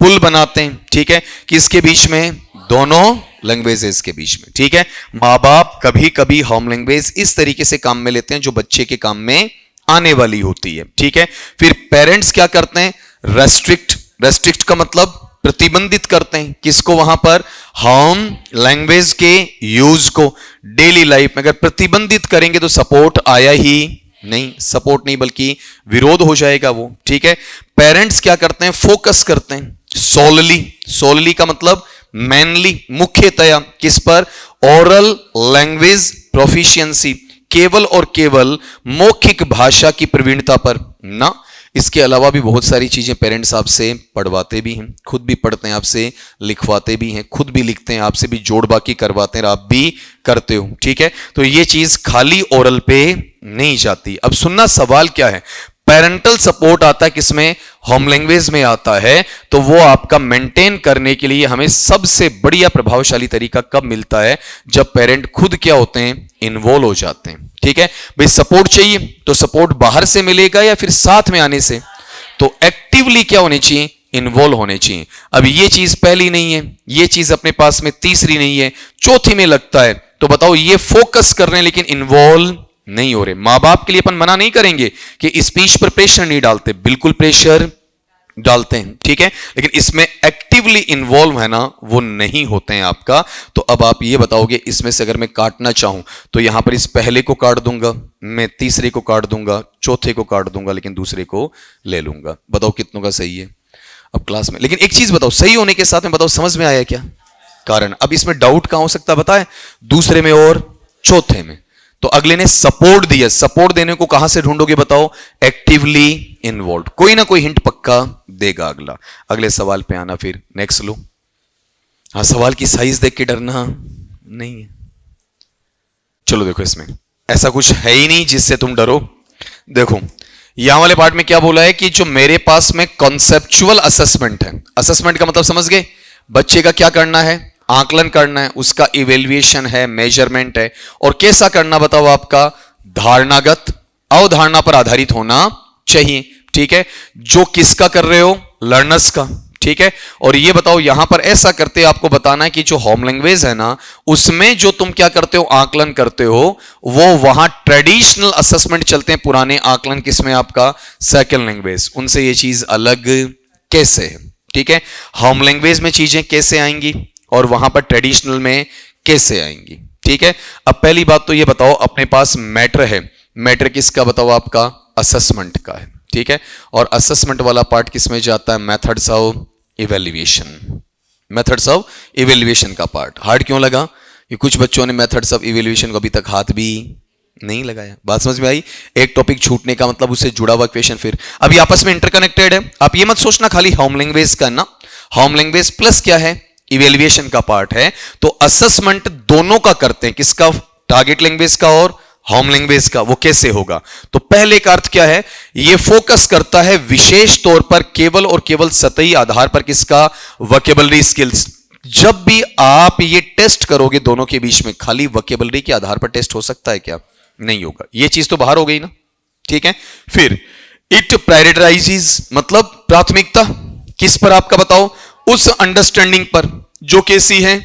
पुल बनाते हैं, ठीक है, किसके बीच में, दोनों लैंग्वेजेस के बीच में, ठीक है। मां बाप कभी कभी होम लैंग्वेज इस तरीके से काम में लेते हैं जो बच्चे के काम में आने वाली होती है, ठीक है। फिर पेरेंट्स क्या करते हैं, रेस्ट्रिक्ट, रेस्ट्रिक्ट का मतलब प्रतिबंधित करते हैं, किसको, वहां पर होम लैंग्वेज के यूज को डेली लाइफ में अगर प्रतिबंधित करेंगे तो सपोर्ट आया ही नहीं, सपोर्ट नहीं बल्कि विरोध हो जाएगा वो, ठीक है। पेरेंट्स क्या करते हैं, फोकस करते हैं सोलली, सोलली का मतलब मेनली, मुख्यतया किस पर, ओरल लैंग्वेज प्रोफिशिएंसी, केवल और केवल मौखिक भाषा की प्रवीणता पर ना। इसके अलावा भी बहुत सारी चीजें पेरेंट्स आपसे पढ़वाते भी हैं, खुद भी पढ़ते हैं, आपसे लिखवाते भी हैं, खुद भी लिखते हैं, आपसे भी जोड़ बाकी करवाते हैं, आप भी करते हो, ठीक है। तो ये चीज खाली ओरल पे नहीं जाती। अब सुनना सवाल क्या है, पेरेंटल सपोर्ट आता है किसमें, होम लैंग्वेज में आता है। तो वो आपका मेंटेन करने के लिए हमें सबसे बढ़िया प्रभावशाली तरीका कब मिलता है, जब पेरेंट खुद क्या होते हैं, इन्वॉल्व हो जाते हैं, ठीक है। भाई सपोर्ट चाहिए तो सपोर्ट बाहर से मिलेगा या फिर साथ में आने से, तो एक्टिवली क्या होने चाहिए, इन्वॉल्व होने चाहिए। अब ये चीज पहली नहीं है, ये चीज अपने पास में तीसरी नहीं है, चौथी में लगता है। तो बताओ ये फोकस कर रहे हैं लेकिन इन्वॉल्व नहीं हो रहे। मां बाप के लिए अपन मना नहीं करेंगे कि स्पीच पर प्रेशर नहीं डालते, बिल्कुल प्रेशर डालते हैं, ठीक है, लेकिन इसमें एक्टिवली इन्वॉल्व है ना, वो नहीं होते हैं आपका। तो अब आप ये बताओगे, इसमें से अगर मैं काटना चाहूं तो यहां पर इस पहले को काट दूंगा, मैं तीसरे को काट दूंगा, चौथे को काट दूंगा, लेकिन दूसरे को ले लूंगा। बताओ कितनों का सही है अब क्लास में। लेकिन एक चीज बताओ, सही होने के साथ में बताओ समझ में आया क्या कारण। अब इसमें डाउट कहां हो सकता है बताए, दूसरे में और चौथे में। तो अगले ने सपोर्ट दिया, सपोर्ट देने को कहां से ढूंढोगे बताओ, एक्टिवली इन्वॉल्व, कोई ना कोई हिंट पक्का देगा अगला। अगले सवाल पे आना, फिर नेक्स्ट लो। हाँ, सवाल की साइज देख के डरना नहीं है। चलो देखो, इसमें ऐसा कुछ है ही नहीं जिससे तुम डरो। देखो यहां वाले पार्ट में क्या बोला है कि जो मेरे पास में कॉन्सेप्चुअल असेसमेंट है, असेसमेंट का मतलब समझ गए, बच्चे का क्या करना है, आकलन करना है, उसका इवेल्युएशन है, मेजरमेंट है। और कैसा करना बताओ, आपका धारणागत, अवधारणा पर आधारित होना चाहिए, ठीक है। जो किसका कर रहे हो, लर्नर्स का, ठीक है। और ये बताओ यहां पर ऐसा करते आपको बताना है कि जो होम लैंग्वेज है ना, उसमें जो तुम क्या करते हो, आकलन करते हो, वो वहां ट्रेडिशनल असेसमेंट चलते हैं, पुराने आकलन किसमें आपका, सेकंड लैंग्वेज, उनसे ये चीज अलग कैसे है, ठीक है। होम लैंग्वेज में चीजें कैसे आएंगी और वहां पर ट्रेडिशनल में कैसे आएंगी, ठीक है। अब पहली बात तो ये बताओ, अपने पास मैटर है, मैटर किसका बताओ, आपका असेसमेंट का है, ठीक है। और असेसमेंट वाला पार्ट किसमें जाता है, methods of evaluation, methods of evaluation का पार्ट। हार्ड क्यों लगा, कि कुछ बच्चों ने मेथड्स ऑफ इवैल्यूएशन को अभी तक हाथ भी नहीं लगाया। बात समझ में आई, एक टॉपिक छूटने का मतलब उससे जुड़ा हुआ क्वेश्चन, फिर अभी आपस में इंटरकनेक्टेड है। आप ये मत सोचना खाली होम लैंग्वेज का ना, होम लैंग्वेज प्लस क्या है, इवेल्युएशन का पार्ट है। तो असेसमेंट दोनों का करते हैं, किसका, टारगेट लैंग्वेज का और होम लैंग्वेज का। वो कैसे होगा, तो पहले का अर्थ क्या है, ये फोकस करता है विशेष तौर पर केवल और केवल सतही आधार पर किसका, वोकैबुलरी स्किल्स। जब भी आप ये टेस्ट करोगे दोनों के बीच में, खाली वोकैबुलरी के आधार पर टेस्ट हो सकता है क्या, नहीं होगा। ये चीज तो बाहर हो गई ना, ठीक है। फिर इट प्रायोरिटाइजेस, मतलब प्राथमिकता किस पर आपका बताओ, उस अंडरस्टैंडिंग पर जो कैसी है,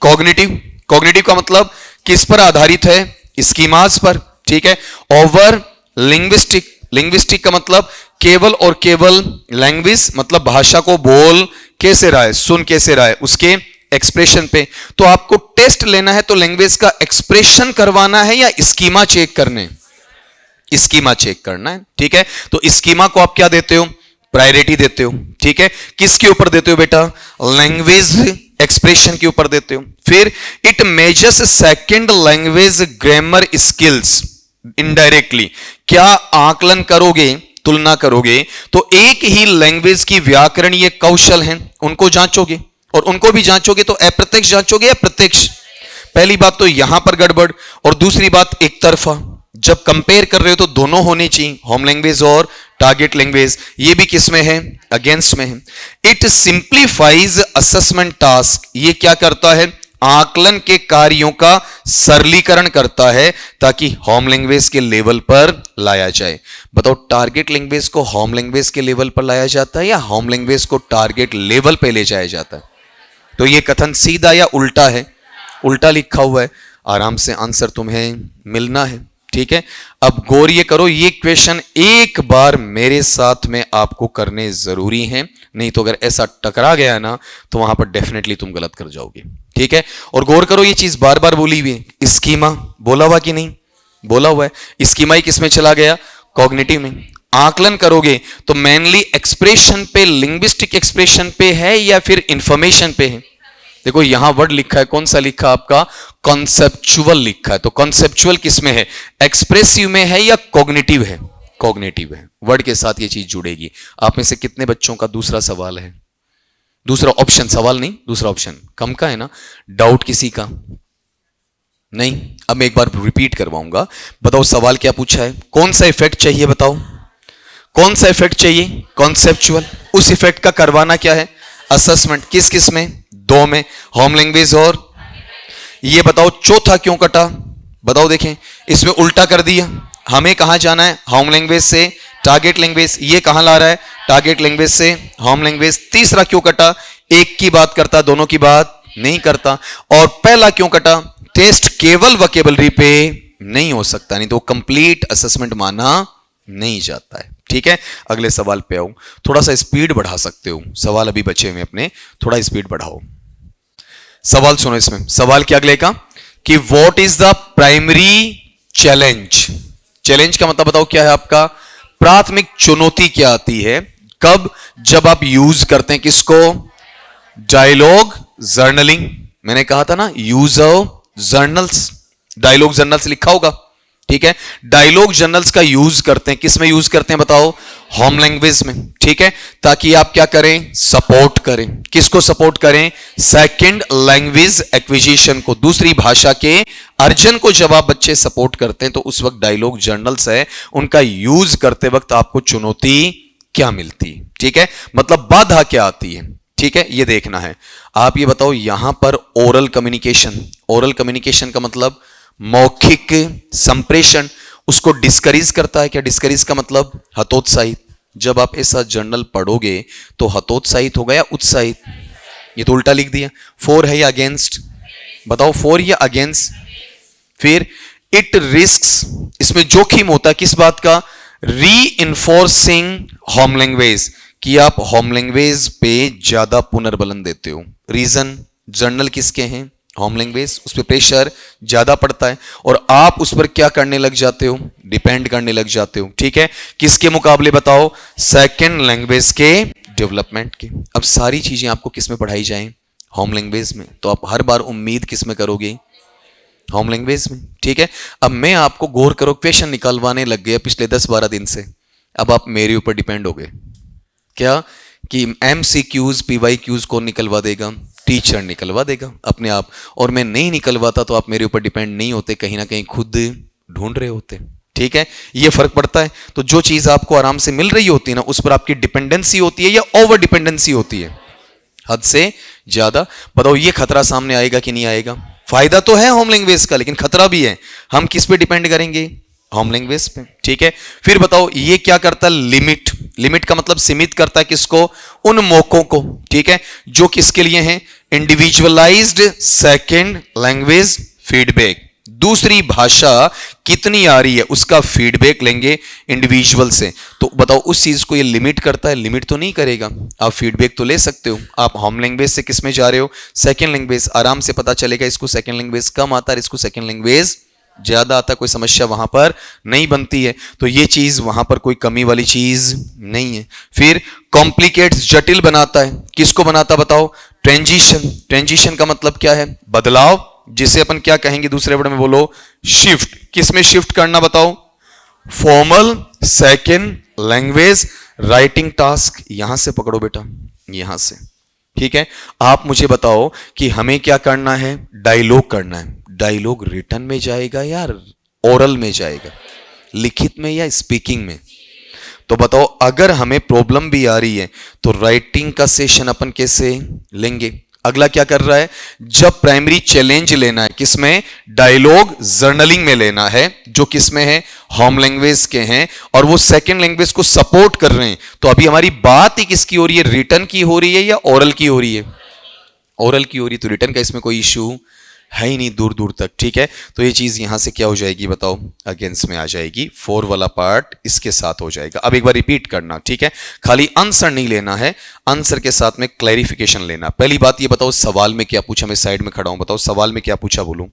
कॉग्निटिव। कॉग्निटिव का मतलब किस पर आधारित है, स्कीमास पर, ठीक है। ओवर लिंग्विस्टिक, लिंग्विस्टिक का मतलब केवल और केवल लैंग्वेज, मतलब भाषा को बोल कैसे रहा है, सुन कैसे रहा है, उसके एक्सप्रेशन पे। तो आपको टेस्ट लेना है तो लैंग्वेज का एक्सप्रेशन करवाना है या स्कीमा चेक करने, स्कीमा चेक करना है, ठीक है। तो स्कीमा को आप क्या देते हो, प्रायोरिटी देते हो, ठीक है। किसके ऊपर देते हो बेटा, लैंग्वेज एक्सप्रेशन के ऊपर देते हो। फिर it measures second language grammar skills indirectly, क्या आकलन करोगे, तुलना करोगे तो एक ही लैंग्वेज की व्याकरणीय कौशल हैं, उनको जांचोगे और उनको भी जांचोगे तो अप्रत्यक्ष जांचोगे या प्रत्यक्ष। पहली बात तो यहां पर गड़बड़, और दूसरी बात एक तरफा। जब कंपेयर कर रहे हो तो दोनों होने चाहिए, होम लैंग्वेज और टारगेट लैंग्वेज। ये भी किस में है, अगेंस्ट में है। इट सिंप्लीफाइज असेसमेंट टास्क, ये क्या करता है, आकलन के कार्यों का सरलीकरण करता है ताकि होम लैंग्वेज के लेवल पर लाया जाए। बताओ, टारगेट लैंग्वेज को होम लैंग्वेज के लेवल पर लाया जाता है या होम लैंग्वेज को टारगेट लेवल पे ले जाया जाता है। तो ये कथन सीधा या उल्टा है, उल्टा लिखा हुआ है। आराम से आंसर तुम्हें मिलना है, ठीक है। अब गौर ये करो, ये क्वेश्चन एक बार मेरे साथ में आपको करने जरूरी है, नहीं तो अगर ऐसा टकरा गया ना तो वहां पर डेफिनेटली तुम गलत कर जाओगे, ठीक है। और गौर करो, ये चीज बार बार बोली हुई है, स्कीमा बोला हुआ कि नहीं, बोला हुआ है। स्कीमा ही किसमें चला गया, कॉग्निटिव में। आकलन करोगे तो मेनली एक्सप्रेशन पे, लिंग्विस्टिक एक्सप्रेशन पे है या फिर इंफॉर्मेशन पे है। देखो यहां वर्ड लिखा है, कौन सा लिखा आपका, कॉन्सेप्चुअल लिखा है। तो कॉन्सेप्चुअल किस में है, एक्सप्रेसिव में है या कॉग्निटिव है, कॉग्निटिव है। वर्ड के साथ ये चीज जुड़ेगी। आप में से कितने बच्चों का दूसरा सवाल है, दूसरा ऑप्शन, सवाल नहीं दूसरा ऑप्शन, कम का है ना, डाउट किसी का नहीं। अब मैं एक बार रिपीट करवाऊंगा, बताओ सवाल क्या पूछा है, कौन सा इफेक्ट चाहिए, बताओ कौन सा इफेक्ट चाहिए, कॉन्सेप्चुअल। उस इफेक्ट का करवाना क्या है, असेसमेंट। किस किस में, दो में, होम लैंग्वेज और। ये बताओ चौथा क्यों कटा, बताओ देखें, इसमें उल्टा कर दिया। हमें कहां जाना है, होम लैंग्वेज से टारगेट लैंग्वेज, ये कहां ला रहा है, टारगेट लैंग्वेज से होम लैंग्वेज। तीसरा क्यों कटा, एक की बात करता, दोनों की बात नहीं करता। और पहला क्यों कटा, टेस्ट केवल वोकैबुलरी पे नहीं हो सकता, नहीं तो कंप्लीट असेसमेंट माना नहीं जाता है, ठीक है। अगले सवाल पे आओ, थोड़ा सा स्पीड बढ़ा सकते हो, सवाल अभी बचे हुए अपने, थोड़ा स्पीड बढ़ाओ। सवाल सुनो, इसमें सवाल क्या अगले का, कि what is the primary challenge. Challenge का मतलब बताओ क्या है आपका, प्राथमिक चुनौती क्या आती है, कब, जब आप यूज करते हैं किसको, डायलॉग जर्नलिंग। मैंने कहा था ना, use of journals, dialogue journals लिखा होगा, ठीक है। डायलॉग जर्नल्स का यूज करते हैं, किस में यूज करते हैं बताओ, होम लैंग्वेज में, ठीक है। ताकि आप क्या करें, सपोर्ट करें, किसको सपोर्ट करें, सेकंड लैंग्वेज एक्विजिशन को, दूसरी भाषा के अर्जन को। जब आप बच्चे सपोर्ट करते हैं तो उस वक्त डायलॉग जर्नल्स है, उनका यूज करते वक्त आपको चुनौती क्या मिलती है, ठीक है, मतलब बाधा क्या आती है, ठीक है, ये देखना है। आप ये बताओ, यहां पर ओरल कम्युनिकेशन, ओरल कम्युनिकेशन का मतलब मौखिक संप्रेषण, उसको डिस्करेज करता है क्या, डिस्करेज का मतलब हतोत्साहित। जब आप ऐसा जर्नल पढ़ोगे तो हतोत्साहित होगा या उत्साहित, ये तो उल्टा लिख दिया। फॉर है या अगेंस्ट, बताओ फॉर या अगेंस्ट। फिर इट रिस्क्स, इसमें जोखिम होता है किस बात का, री इन्फोर्सिंग होम लैंग्वेज, कि आप होम लैंग्वेज पे ज्यादा पुनर्बलन देते हो। रीजन, जर्नल किसके हैं, होम लैंग्वेज, उस पर प्रेशर ज्यादा पड़ता है और आप उस पर क्या करने लग जाते हो, डिपेंड करने लग जाते हो, ठीक है। किसके मुकाबले बताओ, सेकंड लैंग्वेज के डेवलपमेंट के। अब सारी चीजें आपको किस में पढ़ाई जाएं, होम लैंग्वेज में, तो आप हर बार उम्मीद किस में करोगे, होम लैंग्वेज में, ठीक है। अब मैं आपको गौर करो, क्वेश्चन निकलवाने लग गया पिछले 10-12 दिन से, अब आप मेरे ऊपर डिपेंड हो गए क्या, कि MCQs PYQs कौन निकलवा देगा, टीचर निकलवा देगा अपने आप, और मैं नहीं निकलवाता तो आप मेरे ऊपर डिपेंड नहीं होते, कहीं ना कहीं खुद ढूंढ रहे होते। ठीक है, ये फर्क पड़ता है। तो जो चीज आपको आराम से मिल रही होती है ना, उस पर आपकी डिपेंडेंसी होती है या ओवर डिपेंडेंसी होती है, हद से ज्यादा। बताओ ये खतरा सामने आएगा कि नहीं आएगा? फायदा तो है होम लैंग्वेज का, लेकिन खतरा भी है। हम किस पे डिपेंड करेंगे? होम लैंग्वेज पे। ठीक है, फिर बताओ ये क्या करता है? लिमिट। लिमिट का मतलब सीमित करता है किसको? उन मौकों को। ठीक है, जो किसके लिए हैं? Individualised second language feedback. दूसरी भाषा कितनी आ रही है उसका फीडबैक लेंगे इंडिविजुअल से। तो बताओ उस चीज को ये लिमिट करता है? लिमिट तो नहीं करेगा। आप फीडबैक तो ले सकते हो। आप होम लैंग्वेज से किस में जा रहे हो? Second language. आराम से पता चलेगा इसको सेकेंड लैंग्वेज कम आता है, इसको सेकेंड लैंग्वेज ज्यादा आता है। कोई समस्या वहां पर नहीं बनती है। तो ये चीज वहां पर कोई कमी वाली चीज नहीं है। फिर कॉम्प्लिकेट्स, जटिल बनाता है। किसको बनाता बताओ? ट्रांजिशन। ट्रांजिशन का मतलब क्या है? बदलाव, जिसे अपन क्या कहेंगे दूसरे वर्ड में? बोलो शिफ्ट। किस में शिफ्ट करना बताओ? Formal second language writing task. यहां से पकड़ो बेटा, यहां से। ठीक है, आप मुझे बताओ कि हमें क्या करना है? डायलॉग करना है। डायलॉग रिटन में जाएगा या ओरल में जाएगा? लिखित में या स्पीकिंग में? तो बताओ अगर हमें प्रॉब्लम भी आ रही है तो राइटिंग का सेशन अपन कैसे लेंगे? अगला क्या कर रहा है? जब प्राइमरी चैलेंज लेना है किसमें? डायलॉग जर्नलिंग में लेना है, जो किसमें है? होम लैंग्वेज के हैं, और वो सेकंड लैंग्वेज को सपोर्ट कर रहे हैं। तो अभी हमारी बात ही किसकी हो रही है? रिटन की हो रही है या ओरल की हो रही है? ओरल की हो रही है। तो रिटन का इसमें कोई इश्यू है ही नहीं दूर दूर तक। ठीक है, तो ये चीज यहां से क्या हो जाएगी बताओ? अगेंस्ट में आ जाएगी। 4 वाला पार्ट इसके साथ हो जाएगा। अब एक बार रिपीट करना। ठीक है, खाली आंसर नहीं लेना है, आंसर के साथ में क्लैरिफिकेशन लेना। पहली बात ये बताओ सवाल में क्या पूछा? मैं साइड में खड़ा हूं, बताओ सवाल में क्या पूछा? बोलूं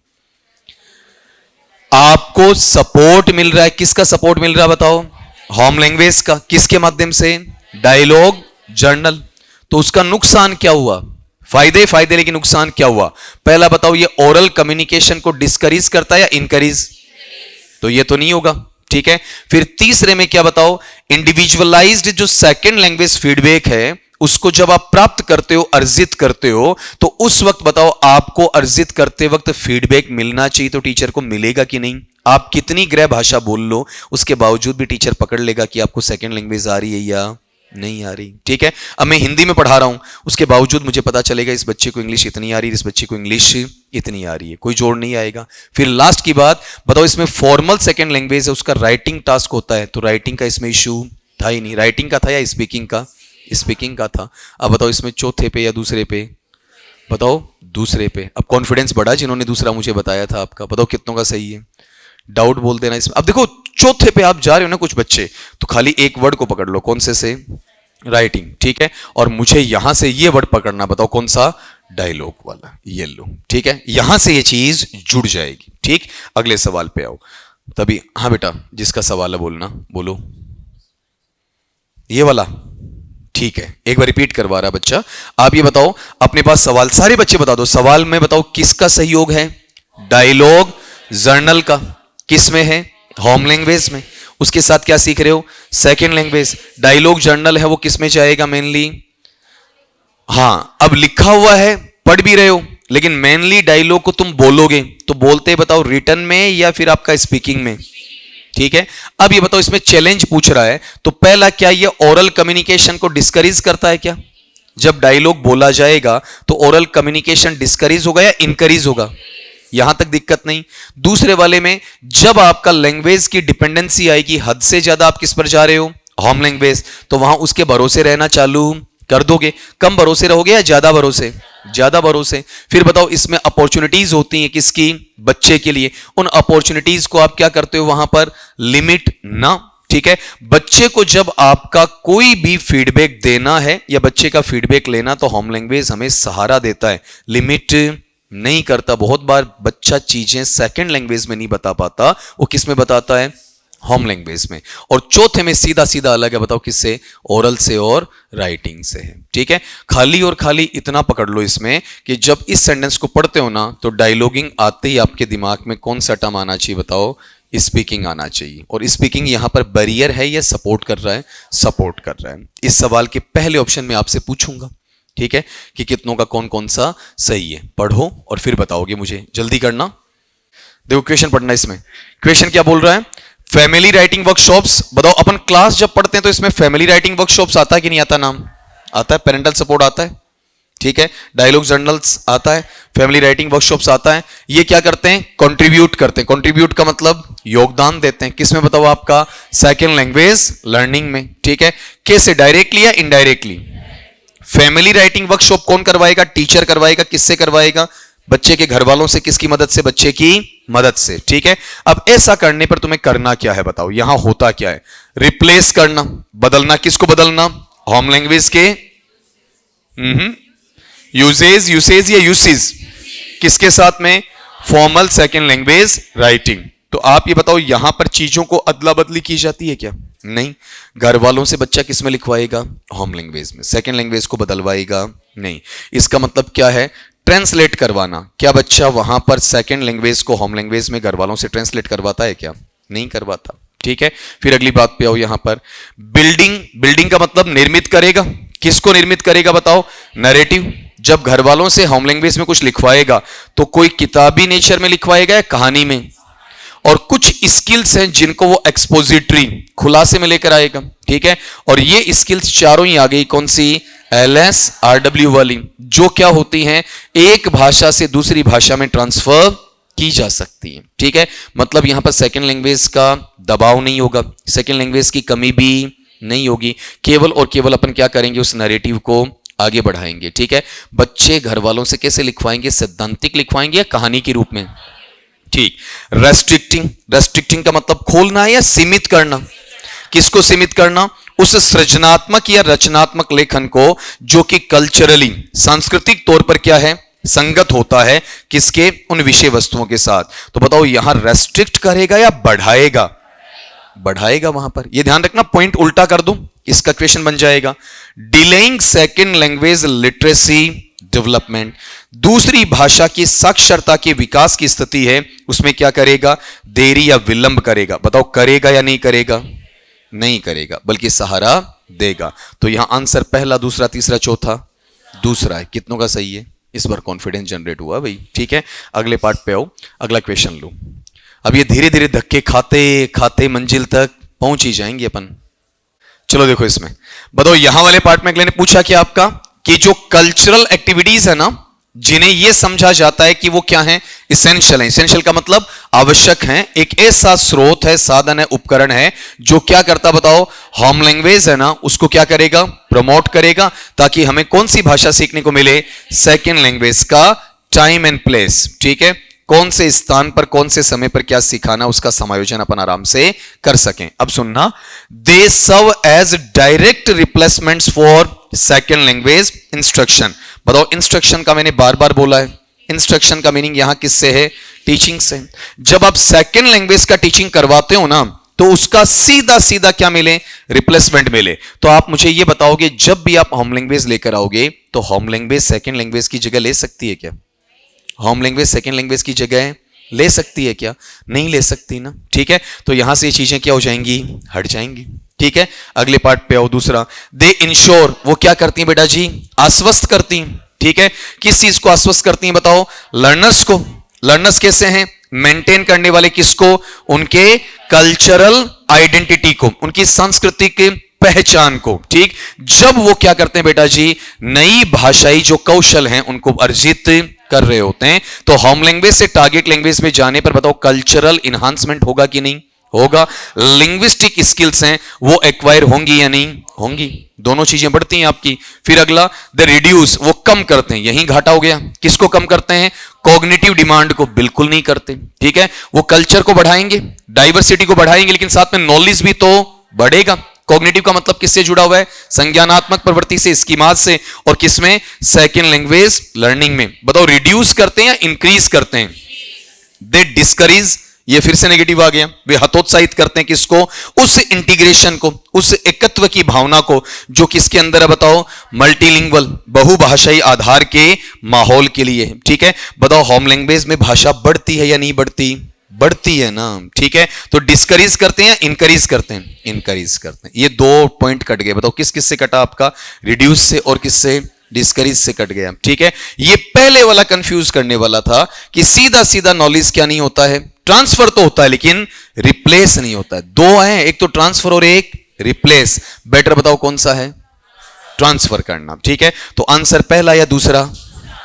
आपको सपोर्ट मिल रहा है। किसका सपोर्ट मिल रहा है बताओ? होम लैंग्वेज का। किसके माध्यम से? Dialogue journal. तो उसका नुकसान क्या हुआ? फायदे फायदे, लेकिन नुकसान क्या हुआ? पहला बताओ, ये ओरल कम्युनिकेशन को डिस्करेज करता है या इनकरेज? तो ये तो नहीं होगा। ठीक है, फिर तीसरे में क्या बताओ? इंडिविजुअलाइज्ड जो सेकंड लैंग्वेज फीडबैक है उसको जब आप प्राप्त करते हो, अर्जित करते हो, तो उस वक्त बताओ आपको अर्जित करते वक्त फीडबैक मिलना चाहिए, तो टीचर को मिलेगा कि नहीं? आप कितनी गृह भाषा बोल लो, उसके बावजूद भी टीचर पकड़ लेगा कि आपको सेकंड लैंग्वेज आ रही है या नहीं आ रही। ठीक है, अब मैं हिंदी में पढ़ा रहा हूं, उसके बावजूद मुझे पता चलेगा इस बच्चे को इंग्लिश इतनी आ रही है, इस बच्चे को इंग्लिश इतनी आ रही है, कोई जोड़ नहीं आएगा। फिर लास्ट की बात बताओ, इसमें फॉर्मल सेकंड लैंग्वेज है, उसका राइटिंग टास्क होता है, तो राइटिंग का इसमें इशू था ही नहीं। राइटिंग का था या स्पीकिंग का? स्पीकिंग का था। अब बताओ इसमें चौथे पे या दूसरे पे? बताओ दूसरे पे। अब कॉन्फिडेंस बढ़ा जिन्होंने दूसरा मुझे बताया था आपका, बताओ कितनों का सही है? डाउट बोल देना इसमें। अब देखो चौथे पे आप जा रहे हो ना कुछ बच्चे, तो खाली एक वर्ड को पकड़ लो, कौन से? राइटिंग। ठीक है, और मुझे यहां से ये वर्ड पकड़ना, बताओ कौन सा? डायलॉग वाला, ये लो। ठीक है, यहां से ये चीज जुड़ जाएगी। ठीक, अगले सवाल पे आओ तभी। हाँ बेटा, जिसका सवाल है बोलना, बोलो। ये वाला ठीक है, एक बार रिपीट करवा रहा बच्चा। आप ये बताओ, अपने पास सवाल सारे बच्चे बता दो, सवाल में बताओ किसका सहयोग है? डायलॉग जर्नल का। किस में है? होम लैंग्वेज में। उसके साथ क्या सीख रहे हो? Second language. डायलॉग जर्नल है वो किस में जाएगा मेनली? हां, अब लिखा हुआ है, पढ़ भी रहे हो, लेकिन मेनली डायलॉग को तुम बोलोगे, तो बोलते बताओ रिटन में या फिर आपका स्पीकिंग में? ठीक है, अब ये बताओ, इसमें चैलेंज पूछ रहा है, तो पहला क्या ये ओरल कम्युनिकेशन को डिस्करेज करता है क्या? जब डायलॉग बोला जाएगा तो ओरल कम्युनिकेशन डिस्करेज होगा या इनकरेज होगा? यहां तक दिक्कत नहीं। दूसरे वाले में जब आपका लैंग्वेज की डिपेंडेंसी आएगी, हद से ज्यादा आप किस पर जा रहे हो? होम लैंग्वेज, तो वहां उसके भरोसे रहना चालू कर दोगे। कम भरोसे रहोगे या ज्यादा भरोसे? ज्यादा भरोसे। फिर बताओ, इसमें अपॉर्चुनिटीज होती हैं किसकी? बच्चे के लिए। उन अपॉर्चुनिटीज को आप क्या करते हो वहां पर? लिमिट ना। ठीक है, बच्चे को जब आपका कोई भी फीडबैक देना है या बच्चे का फीडबैक लेना, तो होम लैंग्वेज हमें सहारा देता है, लिमिट नहीं करता। बहुत बार बच्चा चीजें सेकंड लैंग्वेज में नहीं बता पाता, वो किस में बताता है? होम लैंग्वेज में। और चौथे में सीधा सीधा अलग है, बताओ किससे? ओरल से और राइटिंग से है। ठीक है, खाली और खाली इतना पकड़ लो इसमें कि जब इस सेंटेंस को पढ़ते हो ना, तो डायलॉगिंग आते ही आपके दिमाग में कौन सा टर्म आना चाहिए बताओ? स्पीकिंग आना चाहिए। और स्पीकिंग यहां पर बैरियर है या सपोर्ट कर रहा है? सपोर्ट कर रहा है। इस सवाल के पहले ऑप्शन में आपसे पूछूंगा, ठीक है, कि कितनों का कौन कौन सा सही है। पढ़ो और फिर बताओगे मुझे, जल्दी करना। देखो क्वेश्चन पढ़ना, इसमें क्वेश्चन क्या बोल रहा है, फैमिली राइटिंग वर्कशॉप्स। बताओ अपन क्लास जब पढ़ते हैं तो इसमें फैमिली राइटिंग वर्कशॉप्स आता है कि नहीं आता, नाम आता है, पेरेंटल सपोर्ट आता है, ठीक है, डायलॉग जर्नल्स आता है, फैमिली राइटिंग वर्कशॉप्स आता है। ये क्या करते हैं, कंट्रीब्यूट करते हैं। कंट्रीब्यूट का मतलब योगदान देते हैं, किसमें बताओ, आपका सेकंड लैंग्वेज लर्निंग में, ठीक है। कैसे, डायरेक्टली या इनडायरेक्टली। फैमिली राइटिंग वर्कशॉप कौन करवाएगा, टीचर करवाएगा। किससे करवाएगा, बच्चे के घर वालों से। किसकी मदद से, बच्चे की मदद से, ठीक है। अब ऐसा करने पर तुम्हें करना क्या है बताओ, यहां होता क्या है, रिप्लेस करना, बदलना। किसको बदलना, होम लैंग्वेज के यूसेज या यूसेज, किसके साथ में, फॉर्मल सेकंड लैंग्वेज राइटिंग। तो आप ये बताओ, यहां पर चीजों को अदला बदली की जाती है क्या, नहीं। घर वालों से बच्चा किस में लिखवाएगा, होम लैंग्वेज में, सेकंड लैंग्वेज को बदलवाएगा नहीं। इसका मतलब क्या है, ट्रांसलेट करवाना। क्या बच्चा वहां पर सेकंड लैंग्वेज को होम लैंग्वेज में घर वालों से ट्रांसलेट करवाता है क्या, नहीं करवाता, ठीक है। फिर अगली बात पे आओ, यहां पर बिल्डिंग। बिल्डिंग का मतलब निर्मित करेगा। किसको निर्मित करेगा बताओ, नैरेटिव। जब घर वालों से होम लैंग्वेज में कुछ लिखवाएगा तो कोई किताबी नेचर में लिखवाएगा या कहानी में। और कुछ स्किल्स हैं जिनको वो एक्सपोजिटरी, खुलासे में लेकर आएगा, ठीक है। और ये स्किल्स चारों ही आ गई, कौन सी, LSRW वाली, जो क्या होती हैं, एक भाषा से दूसरी भाषा में ट्रांसफर की जा सकती है, ठीक है। मतलब यहां पर सेकंड लैंग्वेज का दबाव नहीं होगा, सेकंड लैंग्वेज की कमी भी नहीं होगी। केवल और केवल अपन क्या करेंगे, उस नैरेटिव को आगे बढ़ाएंगे, ठीक है। बच्चे घर वालों से कैसे लिखवाएंगे, सैद्धांतिक लिखवाएंगे या कहानी के रूप में, ठीक। रेस्ट्रिक्टिंग, रेस्ट्रिक्टिंग का मतलब खोलना है या सीमित करना। किसको सीमित करना, उस सृजनात्मक या रचनात्मक लेखन को जो कि कल्चरली, सांस्कृतिक तौर पर क्या है, संगत होता है, किसके, उन विषय वस्तुओं के साथ। तो बताओ यहां रेस्ट्रिक्ट करेगा या बढ़ाएगा, बढ़ाएगा वहां पर। यह ध्यान रखना, पॉइंट उल्टा कर दूं, इसका क्वेश्चन बन जाएगा, delaying second language literacy development. दूसरी भाषा की साक्षरता के विकास की स्थिति है, उसमें क्या करेगा, देरी या विलंब करेगा। बताओ करेगा या नहीं करेगा, नहीं करेगा, बल्कि सहारा देगा। तो यहां आंसर पहला, दूसरा, तीसरा, चौथा, दूसरा है। कितनों का सही है, इस बार कॉन्फिडेंस जनरेट हुआ भाई, ठीक है। अगले पार्ट पे आओ, अगला क्वेश्चन लो। अब ये धीरे धीरे धक्के खाते खाते मंजिल तक पहुंच ही जाएंगे अपन। चलो देखो इसमें बताओ, यहां वाले पार्ट में अगले ने पूछा कि आपका, कि जो कल्चरल एक्टिविटीज है ना, जिन्हें यह समझा जाता है कि वो क्या है, इसेंशियल है। इसेंशियल का मतलब आवश्यक है, एक ऐसा स्रोत है, साधन है, उपकरण है, जो क्या करता बताओ, होम लैंग्वेज है ना, उसको क्या करेगा, प्रमोट करेगा, ताकि हमें कौन सी भाषा सीखने को मिले, सेकंड लैंग्वेज का टाइम एंड प्लेस, ठीक है। कौन से स्थान पर कौन से समय पर क्या सिखाना, उसका समायोजन अपन आराम से कर सकें। अब सुनना, they serve as direct replacements for second language instruction. बताओ, इंस्ट्रक्शन का मैंने बार बार बोला है, इंस्ट्रक्शन का मीनिंग यहां किससे है, टीचिंग से। जब आप सेकंड लैंग्वेज का टीचिंग करवाते हो ना, तो उसका सीधा सीधा क्या मिले, रिप्लेसमेंट मिले। तो आप मुझे यह बताओगे, जब भी आप होम लैंग्वेज लेकर आओगे तो होम लैंग्वेज सेकंड लैंग्वेज की जगह ले सकती है क्या, होम लैंग्वेज सेकंड लैंग्वेज की जगह ले सकती है क्या, नहीं ले सकती ना, ठीक है। तो यहां से ये चीजें क्या हो जाएंगी, हट जाएंगी, ठीक है। अगले पार्ट पे आओ, दूसरा, दे इंश्योर, वो क्या करती हैं बेटा जी, आश्वस्त करती हैं, ठीक है। किस चीज को आश्वस्त करती हैं बताओ, लर्नर्स को। लर्नर्स कैसे हैं, मेंटेन करने वाले किसको, उनके कल्चरल आइडेंटिटी को, उनकी सांस्कृतिक पहचान को, ठीक। जब वो क्या करते हैं बेटा जी, नई भाषाई जो कौशल हैं उनको अर्जित कर रहे होते हैं, तो होम लैंग्वेज से टारगेट लैंग्वेज में जाने पर बताओ कल्चरल इनहांसमेंट होगा कि नहीं होगा, लिंग्विस्टिक स्किल्स हैं वो एक्वायर होंगी या नहीं होंगी, दोनों चीजें बढ़ती हैं आपकी। फिर अगला, द रिड्यूस, वो कम करते हैं, यही घाटा हो गया। किसको कम करते हैं, कॉग्निटिव डिमांड को बिल्कुल नहीं करते, ठीक है। वो कल्चर को बढ़ाएंगे, डाइवर्सिटी को बढ़ाएंगे, लेकिन साथ में नॉलेज भी तो बढ़ेगा। कॉग्निटिव का मतलब किससे जुड़ा हुआ है, संज्ञानात्मक प्रवृत्ति से, स्कीमाज से, और किसमें, सेकंड लैंग्वेज लर्निंग में। बताओ रिड्यूस करते हैं या इंक्रीज करते हैं, दे डिस्करेज, ये फिर से नेगेटिव आ गया, वे हतोत्साहित करते हैं किसको, उस इंटीग्रेशन को, उस एकत्व की भावना को जो किसके अंदर है बताओ, मल्टीलिंगुअल, बहुभाषाई आधार के माहौल के लिए, ठीक है। बताओ होम लैंग्वेज में भाषा बढ़ती है या नहीं बढ़ती, बढ़ती है ना, ठीक है। तो डिस्करेज करते हैं, इनकरेज करते हैं, इनकरेज करते हैं। ये दो पॉइंट कट गए, बताओ किस किस से कटा आपका, रिड्यूस से और किससे, डिस्करेज से कट गया, ठीक है। ये पहले वाला कंफ्यूज करने वाला था कि सीधा सीधा नॉलेज क्या नहीं होता है, ट्रांसफर तो होता है लेकिन रिप्लेस नहीं होता है। दो हैं, एक तो ट्रांसफर और एक रिप्लेस। बेटर बताओ कौन सा है? ट्रांसफर करना, ठीक है। तो आंसर पहला या दूसरा?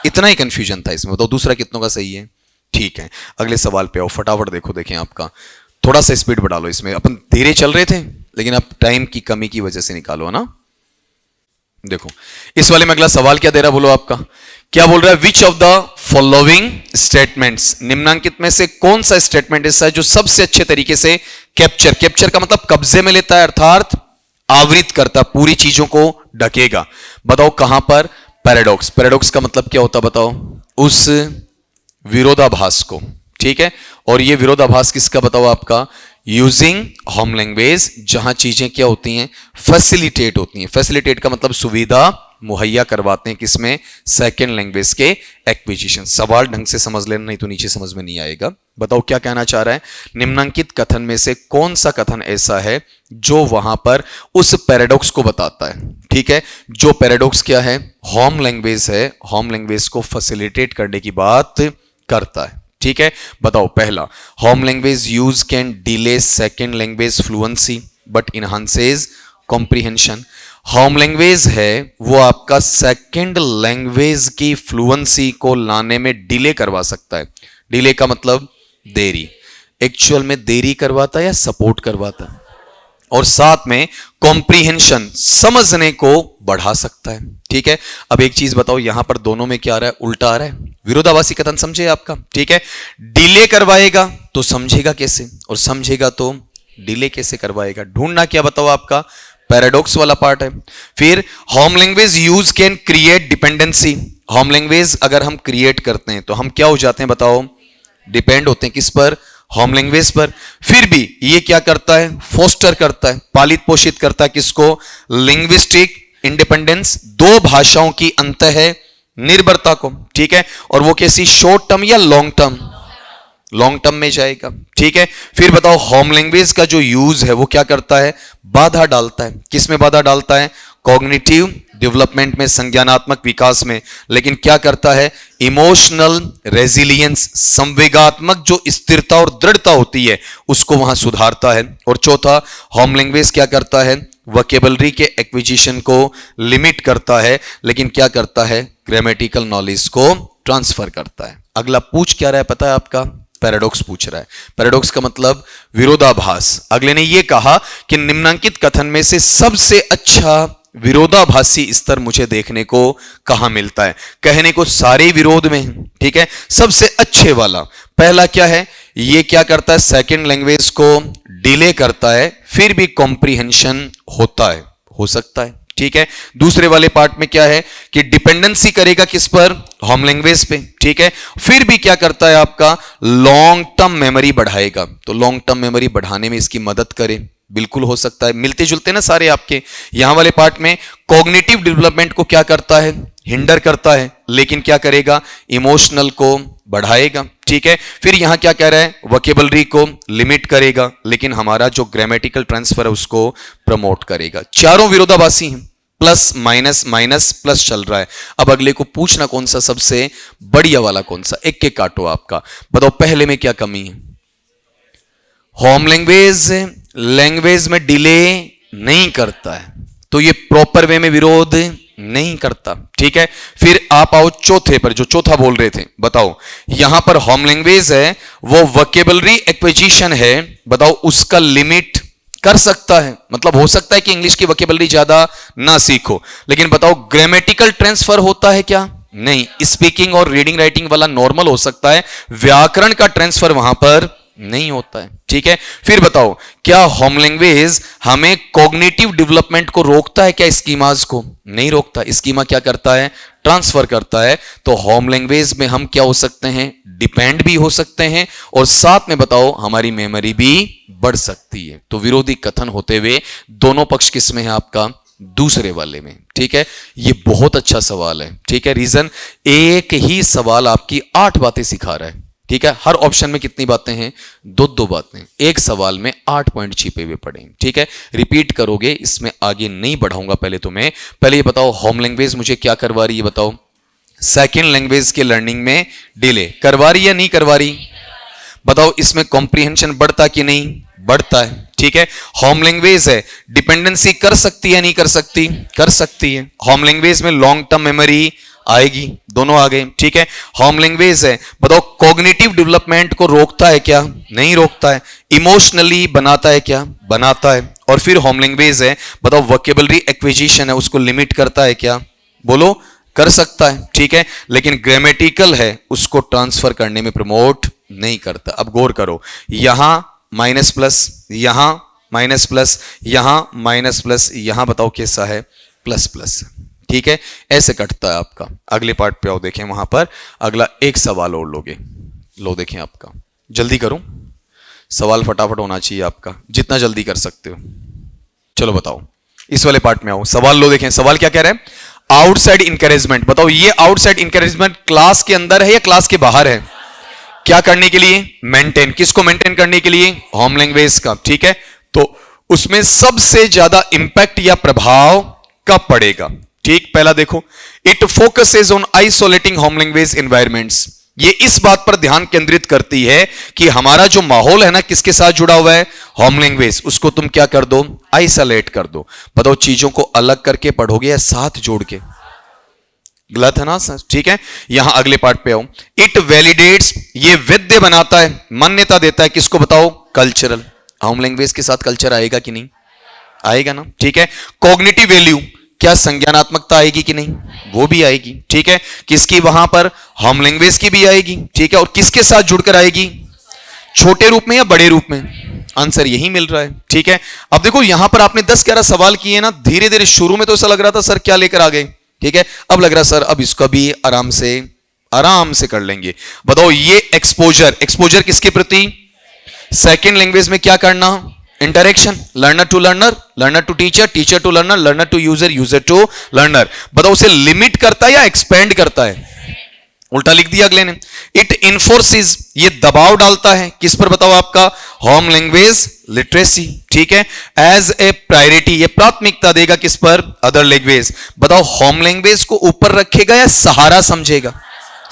इतना ही कंफ्यूजन था इसमें, बताओ दूसरा कितनों का सही है? ठीक है, अगले सवाल पे आओ, फटाफट देखो, देखें आपका थोड़ा सा स्पीड बढ़ा लो इसमें, अपन धीरे चल रहे थे लेकिन अब टाइम की कमी की वजह से निकालो ना। देखो इस वाले में अगला सवाल क्या दे रहा, बोलो आपका क्या बोल रहा है? Which of the following statements, निम्नांकित में से कौन सा स्टेटमेंट ऐसा है जो सबसे अच्छे तरीके से कैप्चर का मतलब कब्जे में लेता है, अर्थात आवृत करता, पूरी चीजों को ढकेगा। बताओ कहां पर? पैराडॉक्स। पैराडॉक्स का मतलब क्या होता बताओ? उस विरोधाभास को, ठीक है। और ये विरोधाभास किसका बताओ आपका? यूजिंग होम लैंग्वेज, जहां चीजें क्या होती हैं? फैसिलिटेट होती हैं। फैसिलिटेट का मतलब सुविधा मुहैया करवाते हैं, किसमें? सेकेंड लैंग्वेज के एक्विजिशन। सवाल ढंग से समझ लेना, नहीं तो नीचे समझ में नहीं आएगा। बताओ क्या कहना चाह रहा है? निम्नांकित कथन में से कौन सा कथन ऐसा है जो वहां पर उस पैराडॉक्स को बताता है, ठीक है। जो पैराडॉक्स क्या है? होम लैंग्वेज है, होम लैंग्वेज को फैसिलिटेट करने की बात करता है, ठीक है। बताओ पहला, home language use can delay second language fluency but enhances comprehension. Home language है वो आपका सेकेंड लैंग्वेज की फ्लुएंसी को लाने में डिले करवा सकता है। डिले का मतलब देरी, एक्चुअल में देरी करवाता है या सपोर्ट करवाता है। और साथ में कॉम्प्रिहेंशन, समझने को बढ़ा सकता है, ठीक है। अब एक चीज बताओ, यहां पर दोनों में क्या आ रहा है? उल्टा आ रहा है। विरोधाभासी कथन समझे आपका, ठीक है। डिले करवाएगा तो समझेगा कैसे, और समझेगा तो डिले कैसे करवाएगा? ढूंढना क्या बताओ आपका? पैराडॉक्स वाला पार्ट है। फिर home language use can create dependency. Home language अगर हम क्रिएट करते हैं तो हम क्या हो जाते हैं बताओ? डिपेंड होते हैं किस पर? होम लैंग्वेज पर। फिर भी ये क्या करता है? फोस्टर करता है, पालित पोषित करता है किसको? लिंग्विस्टिक इंडिपेंडेंस, दो भाषाओं की अंतः निर्भरता को, ठीक है। और वो कैसी? शॉर्ट टर्म या लॉन्ग टर्म? लॉन्ग टर्म में जाएगा, ठीक है। फिर बताओ होम लैंग्वेज का जो यूज है वो क्या करता है? बाधा डालता है। किस में बाधा डालता है? कॉग्निटिव डेवलपमेंट में, संज्ञानात्मक विकास में। लेकिन क्या करता है? इमोशनल रेजिलियंस, संवेगात्मक जो स्थिरता और दृढ़ता होती है उसको वहां सुधारता है। और चौथा, होम लैंग्वेज क्या करता है? वोकैबुलरी के एक्विजिशन को लिमिट करता है, लेकिन क्या करता है? ग्रामेटिकल नॉलेज को ट्रांसफर करता है। अगला पूछ क्या रहा है पता है आपका? पैराडॉक्स पूछ रहा है। पैराडॉक्स का मतलब विरोधाभास। अगले ने यह कहा कि निम्नांकित कथन में से सबसे अच्छा विरोधाभासी स्तर मुझे देखने को कहां मिलता है? कहने को सारे विरोध में है, ठीक है। सबसे अच्छे वाला पहला क्या है? ये क्या करता है? सेकंड लैंग्वेज को डिले करता है, फिर भी कॉम्प्रिहेंशन होता है, हो सकता है, ठीक है। दूसरे वाले पार्ट में क्या है कि डिपेंडेंसी करेगा किस पर? होम लैंग्वेज पे, ठीक है। फिर भी क्या करता है आपका? लॉन्ग टर्म मेमोरी बढ़ाएगा। तो लॉन्ग टर्म मेमोरी बढ़ाने में इसकी मदद करे, बिल्कुल हो सकता है। मिलते जुलते ना सारे आपके। यहां वाले पार्ट में कॉग्निटिव डेवलपमेंट को क्या करता है? हिंडर करता है, लेकिन क्या करेगा? इमोशनल को बढ़ाएगा, ठीक है। फिर यहां क्या कह रहा है? वोकैबुलरी को लिमिट करेगा, लेकिन हमारा जो ग्रामेटिकल ट्रांसफर है उसको प्रमोट करेगा। चारों विरोधाभासी हैं, प्लस माइनस माइनस प्लस चल रहा है। अब अगले को पूछना कौन सा सबसे बढ़िया वाला कौन सा? एक एक काटो आपका। बताओ पहले में क्या कमी है? होम लैंग्वेज में डिले नहीं करता है, तो ये प्रॉपर वे में विरोध नहीं करता, ठीक है। फिर आप आओ चौथे पर, जो चौथा बोल रहे थे। बताओ यहां पर होम लैंग्वेज है वो वोकैबुलरी एक्विजिशन है, बताओ उसका लिमिट कर सकता है। मतलब हो सकता है कि इंग्लिश की वोकैबुलरी ज्यादा ना सीखो, लेकिन बताओ ग्रामेटिकल ट्रांसफर होता है क्या? नहीं। स्पीकिंग और रीडिंग राइटिंग वाला नॉर्मल हो सकता है, व्याकरण का ट्रांसफर वहां पर नहीं होता है, ठीक है। फिर बताओ क्या होम लैंग्वेज हमें कॉग्निटिव डेवलपमेंट को रोकता है क्या? स्कीमास को नहीं रोकता। स्कीमा क्या करता है? ट्रांसफर करता है। तो होम लैंग्वेज में हम क्या हो सकते हैं? डिपेंड भी हो सकते हैं, और साथ में बताओ हमारी मेमोरी भी बढ़ सकती है। तो विरोधी कथन होते हुए दोनों पक्ष किस में है आपका? दूसरे वाले में, ठीक है। ये बहुत अच्छा सवाल है, ठीक है। रीजन, एक ही सवाल आपकी 8 बातें सिखा रहा है, ठीक है, हर ऑप्शन में कितनी बातें हैं? दो दो बातें। एक सवाल में 8 पॉइंट छिपे हुए पड़े हैं। ठीक है, रिपीट करोगे, इसमें आगे नहीं बढ़ाऊंगा। पहले तुम्हें पहले ये बताओ, होम लैंग्वेज मुझे क्या करवा रही है? बताओ। सेकेंड लैंग्वेज के लर्निंग में डिले करवा रही या नहीं करवा रही? बताओ, इसमें कॉम्प्रिहेंशन बढ़ता कि नहीं? बढ़ता है। ठीक है, होम लैंग्वेज है, डिपेंडेंसी कर सकती है नहीं कर सकती? कर सकती है। होम लैंग्वेज में लॉन्ग टर्म मेमोरी आएगी, दोनों आ गए। ठीक है, होम लैंग्वेज है, बताओ कॉग्निटिव डेवलपमेंट को रोकता है क्या? नहीं रोकता है। इमोशनली बनाता है क्या? बनाता है। और फिर होम लैंग्वेज है, बताओ वोकेबलरी एक्विजिशन है, उसको लिमिट करता है क्या? बोलो, कर सकता है। ठीक है, लेकिन ग्रामेटिकल है, उसको ट्रांसफर करने में प्रमोट नहीं करता। अब गौर करो, यहां माइनस प्लस, यहां माइनस प्लस, यहां माइनस प्लस, यहां बताओ कैसा है? Plus plus. ठीक है, ऐसे कटता है आपका। अगले पार्ट पे आओ, देखें वहां पर अगला एक सवाल और लोगे। लो देखें आपका, जल्दी करो, सवाल फटाफट होना चाहिए आपका, जितना जल्दी कर सकते हो। चलो बताओ, इस वाले पार्ट में आओ, सवाल लो। देखें सवाल क्या कह रहा है? Outside encouragement. बताओ, ये आउटसाइड इंकरेजमेंट क्लास के अंदर है या क्लास के बाहर है? क्या करने के लिए? मेंटेन। किसको मेंटेन करने के लिए? होम लैंग्वेज का। ठीक है, तो उसमें सबसे ज्यादा इंपैक्ट या प्रभाव कब पड़ेगा? ठीक, पहला देखो, it focuses on isolating home language environments. ये इस बात पर ध्यान केंद्रित करती है कि हमारा जो माहौल है ना, किसके साथ जुड़ा हुआ है? Home language. उसको तुम क्या कर दो? आइसोलेट कर दो। बताओ, चीजों को अलग करके पढ़ोगे या साथ जोड़ के? गलत है ना सर? ठीक है, यहां अगले पार्ट पे आओ। इट वैलिडेट्स, ये वैध बनाता है, मान्यता देता है, किसको? बताओ, कल्चरल। होम लैंग्वेज के साथ कल्चर आएगा कि नहीं? आएगा ना? ठीक है, कॉग्निटिव वैल्यू, क्या संज्ञानात्मकता आएगी कि नहीं? वो भी आएगी। ठीक है, किसकी? वहां पर होम लैंग्वेज की भी आएगी। ठीक है, और किसके साथ जुड़कर आएगी? छोटे रूप में या बड़े रूप में? आंसर यही मिल रहा है। ठीक है, अब देखो यहां पर आपने 10-11 सवाल किए ना, धीरे धीरे शुरू में तो ऐसा लग रहा था सर क्या लेकर आ गए, ठीक है, अब लग रहा सर अब इसका भी आराम से कर लेंगे। बताओ, ये एक्सपोजर, एक्सपोजर किसके प्रति? सेकेंड लैंग्वेज में क्या करना? Interaction, learner to learner, learner to teacher, teacher to learner, learner to user, user to learner. बताओ, उसे लिमिट करता है या एक्सपेंड करता है? उल्टा लिख दिया अगले ने। इट इन्फोर्सिस, ये दबाव डालता है किस पर? बताओ, आपका होम लैंग्वेज लिटरेसी। ठीक है, एज ए प्रायोरिटी, ये प्राथमिकता देगा किस पर? Other language. बताओ, होम लैंग्वेज को ऊपर रखेगा या सहारा समझेगा?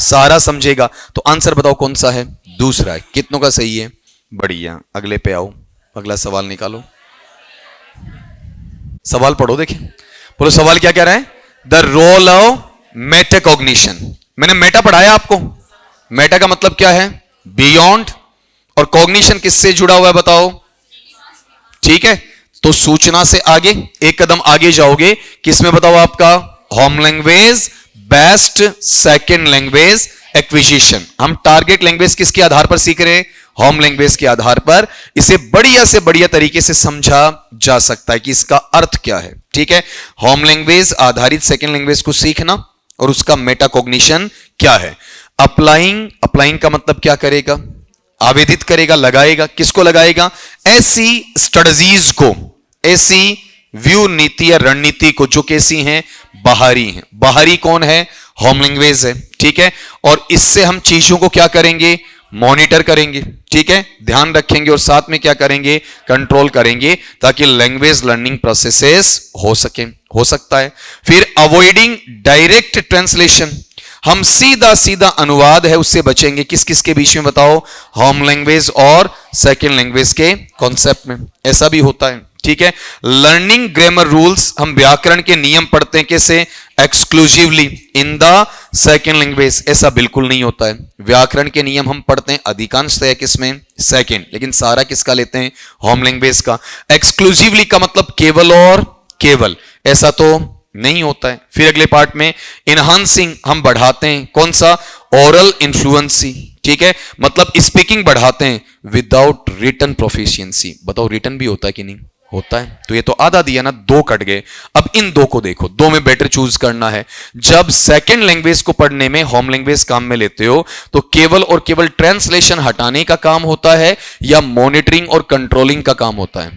सहारा समझेगा। तो आंसर बताओ कौन सा है? दूसरा है। कितनों का सही है? बढ़िया, अगले पे आओ, अगला सवाल निकालो, सवाल पढ़ो। देखिए, बोलो सवाल क्या कह रहा है? The role of metacognition. मैंने मेटा पढ़ाया आपको, मेटा का मतलब क्या है? बियॉन्ड। और कॉग्निशन किससे जुड़ा हुआ है बताओ? ठीक है, तो सूचना से आगे, एक कदम आगे जाओगे, किसमें बताओ? आपका home language best second language acquisition. हम टारगेट लैंग्वेज किसके आधार पर सीख रहे हैं? होम लैंग्वेज के आधार पर। इसे बढ़िया से बढ़िया तरीके से समझा जा सकता है कि इसका अर्थ क्या है। ठीक है, होम लैंग्वेज आधारित सेकेंड लैंग्वेज को सीखना और उसका मेटाकॉग्निशन क्या है। अप्लाइंग, अप्लाइंग का मतलब क्या करेगा? आवेदित करेगा, लगाएगा। किसको लगाएगा? ऐसी स्ट्रेटजीज को, ऐसी व्यू नीति या रणनीति को जो कैसी हैं? बाहरी हैं। बाहरी कौन है? होम लैंग्वेज है। ठीक है, और इससे हम चीजों को क्या करेंगे? मॉनिटर करेंगे। ठीक है, ध्यान रखेंगे और साथ में क्या करेंगे? कंट्रोल करेंगे, ताकि लैंग्वेज लर्निंग प्रोसेसेस हो सके, हो सकता है। फिर अवॉइडिंग डायरेक्ट ट्रांसलेशन, हम सीधा सीधा अनुवाद है उससे बचेंगे। किस किस के बीच में बताओ? होम लैंग्वेज और सेकेंड लैंग्वेज के कॉन्सेप्ट में ऐसा भी होता है। ठीक है, लर्निंग ग्रामर रूल्स, हम व्याकरण के नियम पढ़ते हैं कैसे? Exclusively in the second language. ऐसा बिल्कुल नहीं होता है। व्याकरण के नियम हम पढ़ते हैं अधिकांशतः किसमें? सेकेंड, लेकिन सारा किसका लेते हैं? होम लैंग्वेज का। एक्सक्लूसिवली का मतलब केवल और केवल, ऐसा तो नहीं होता है। फिर अगले पार्ट में इनहांसिंग, हम बढ़ाते हैं। कौन सा? ओरल इन्फ्लुएंसी। ठीक है, मतलब स्पीकिंग बढ़ाते हैं विदाउट रिटन प्रोफिशिएंसी। बताओ, रिटन भी होता है कि नहीं? होता है। तो ये तो आधा दिया ना, दो कट गए। अब इन दो को देखो, दो में बेटर चूज करना है। जब सेकेंड लैंग्वेज को पढ़ने में होम लैंग्वेज काम में लेते हो, तो केवल और केवल ट्रांसलेशन हटाने का काम होता है या मॉनिटरिंग और कंट्रोलिंग का काम होता है?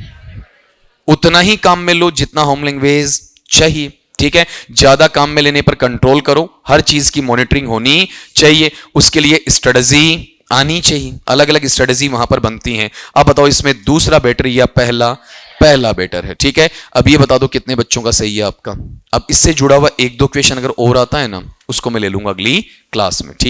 उतना ही काम में लो जितना होम लैंग्वेज चाहिए। ठीक है, ज्यादा काम में लेने पर कंट्रोल करो, हर चीज की मॉनिटरिंग होनी चाहिए। उसके लिए स्ट्रेटजी आनी चाहिए, अलग अलग स्ट्रेटेजी वहां पर बनती हैं। अब बताओ इसमें दूसरा बेटर या पहला? पहला बेटर है। ठीक है, अब ये बता दो कितने बच्चों का सही है आपका। अब इससे जुड़ा हुआ एक दो क्वेश्चन अगर और आता है ना, उसको मैं ले लूंगा अगली क्लास में। ठीक।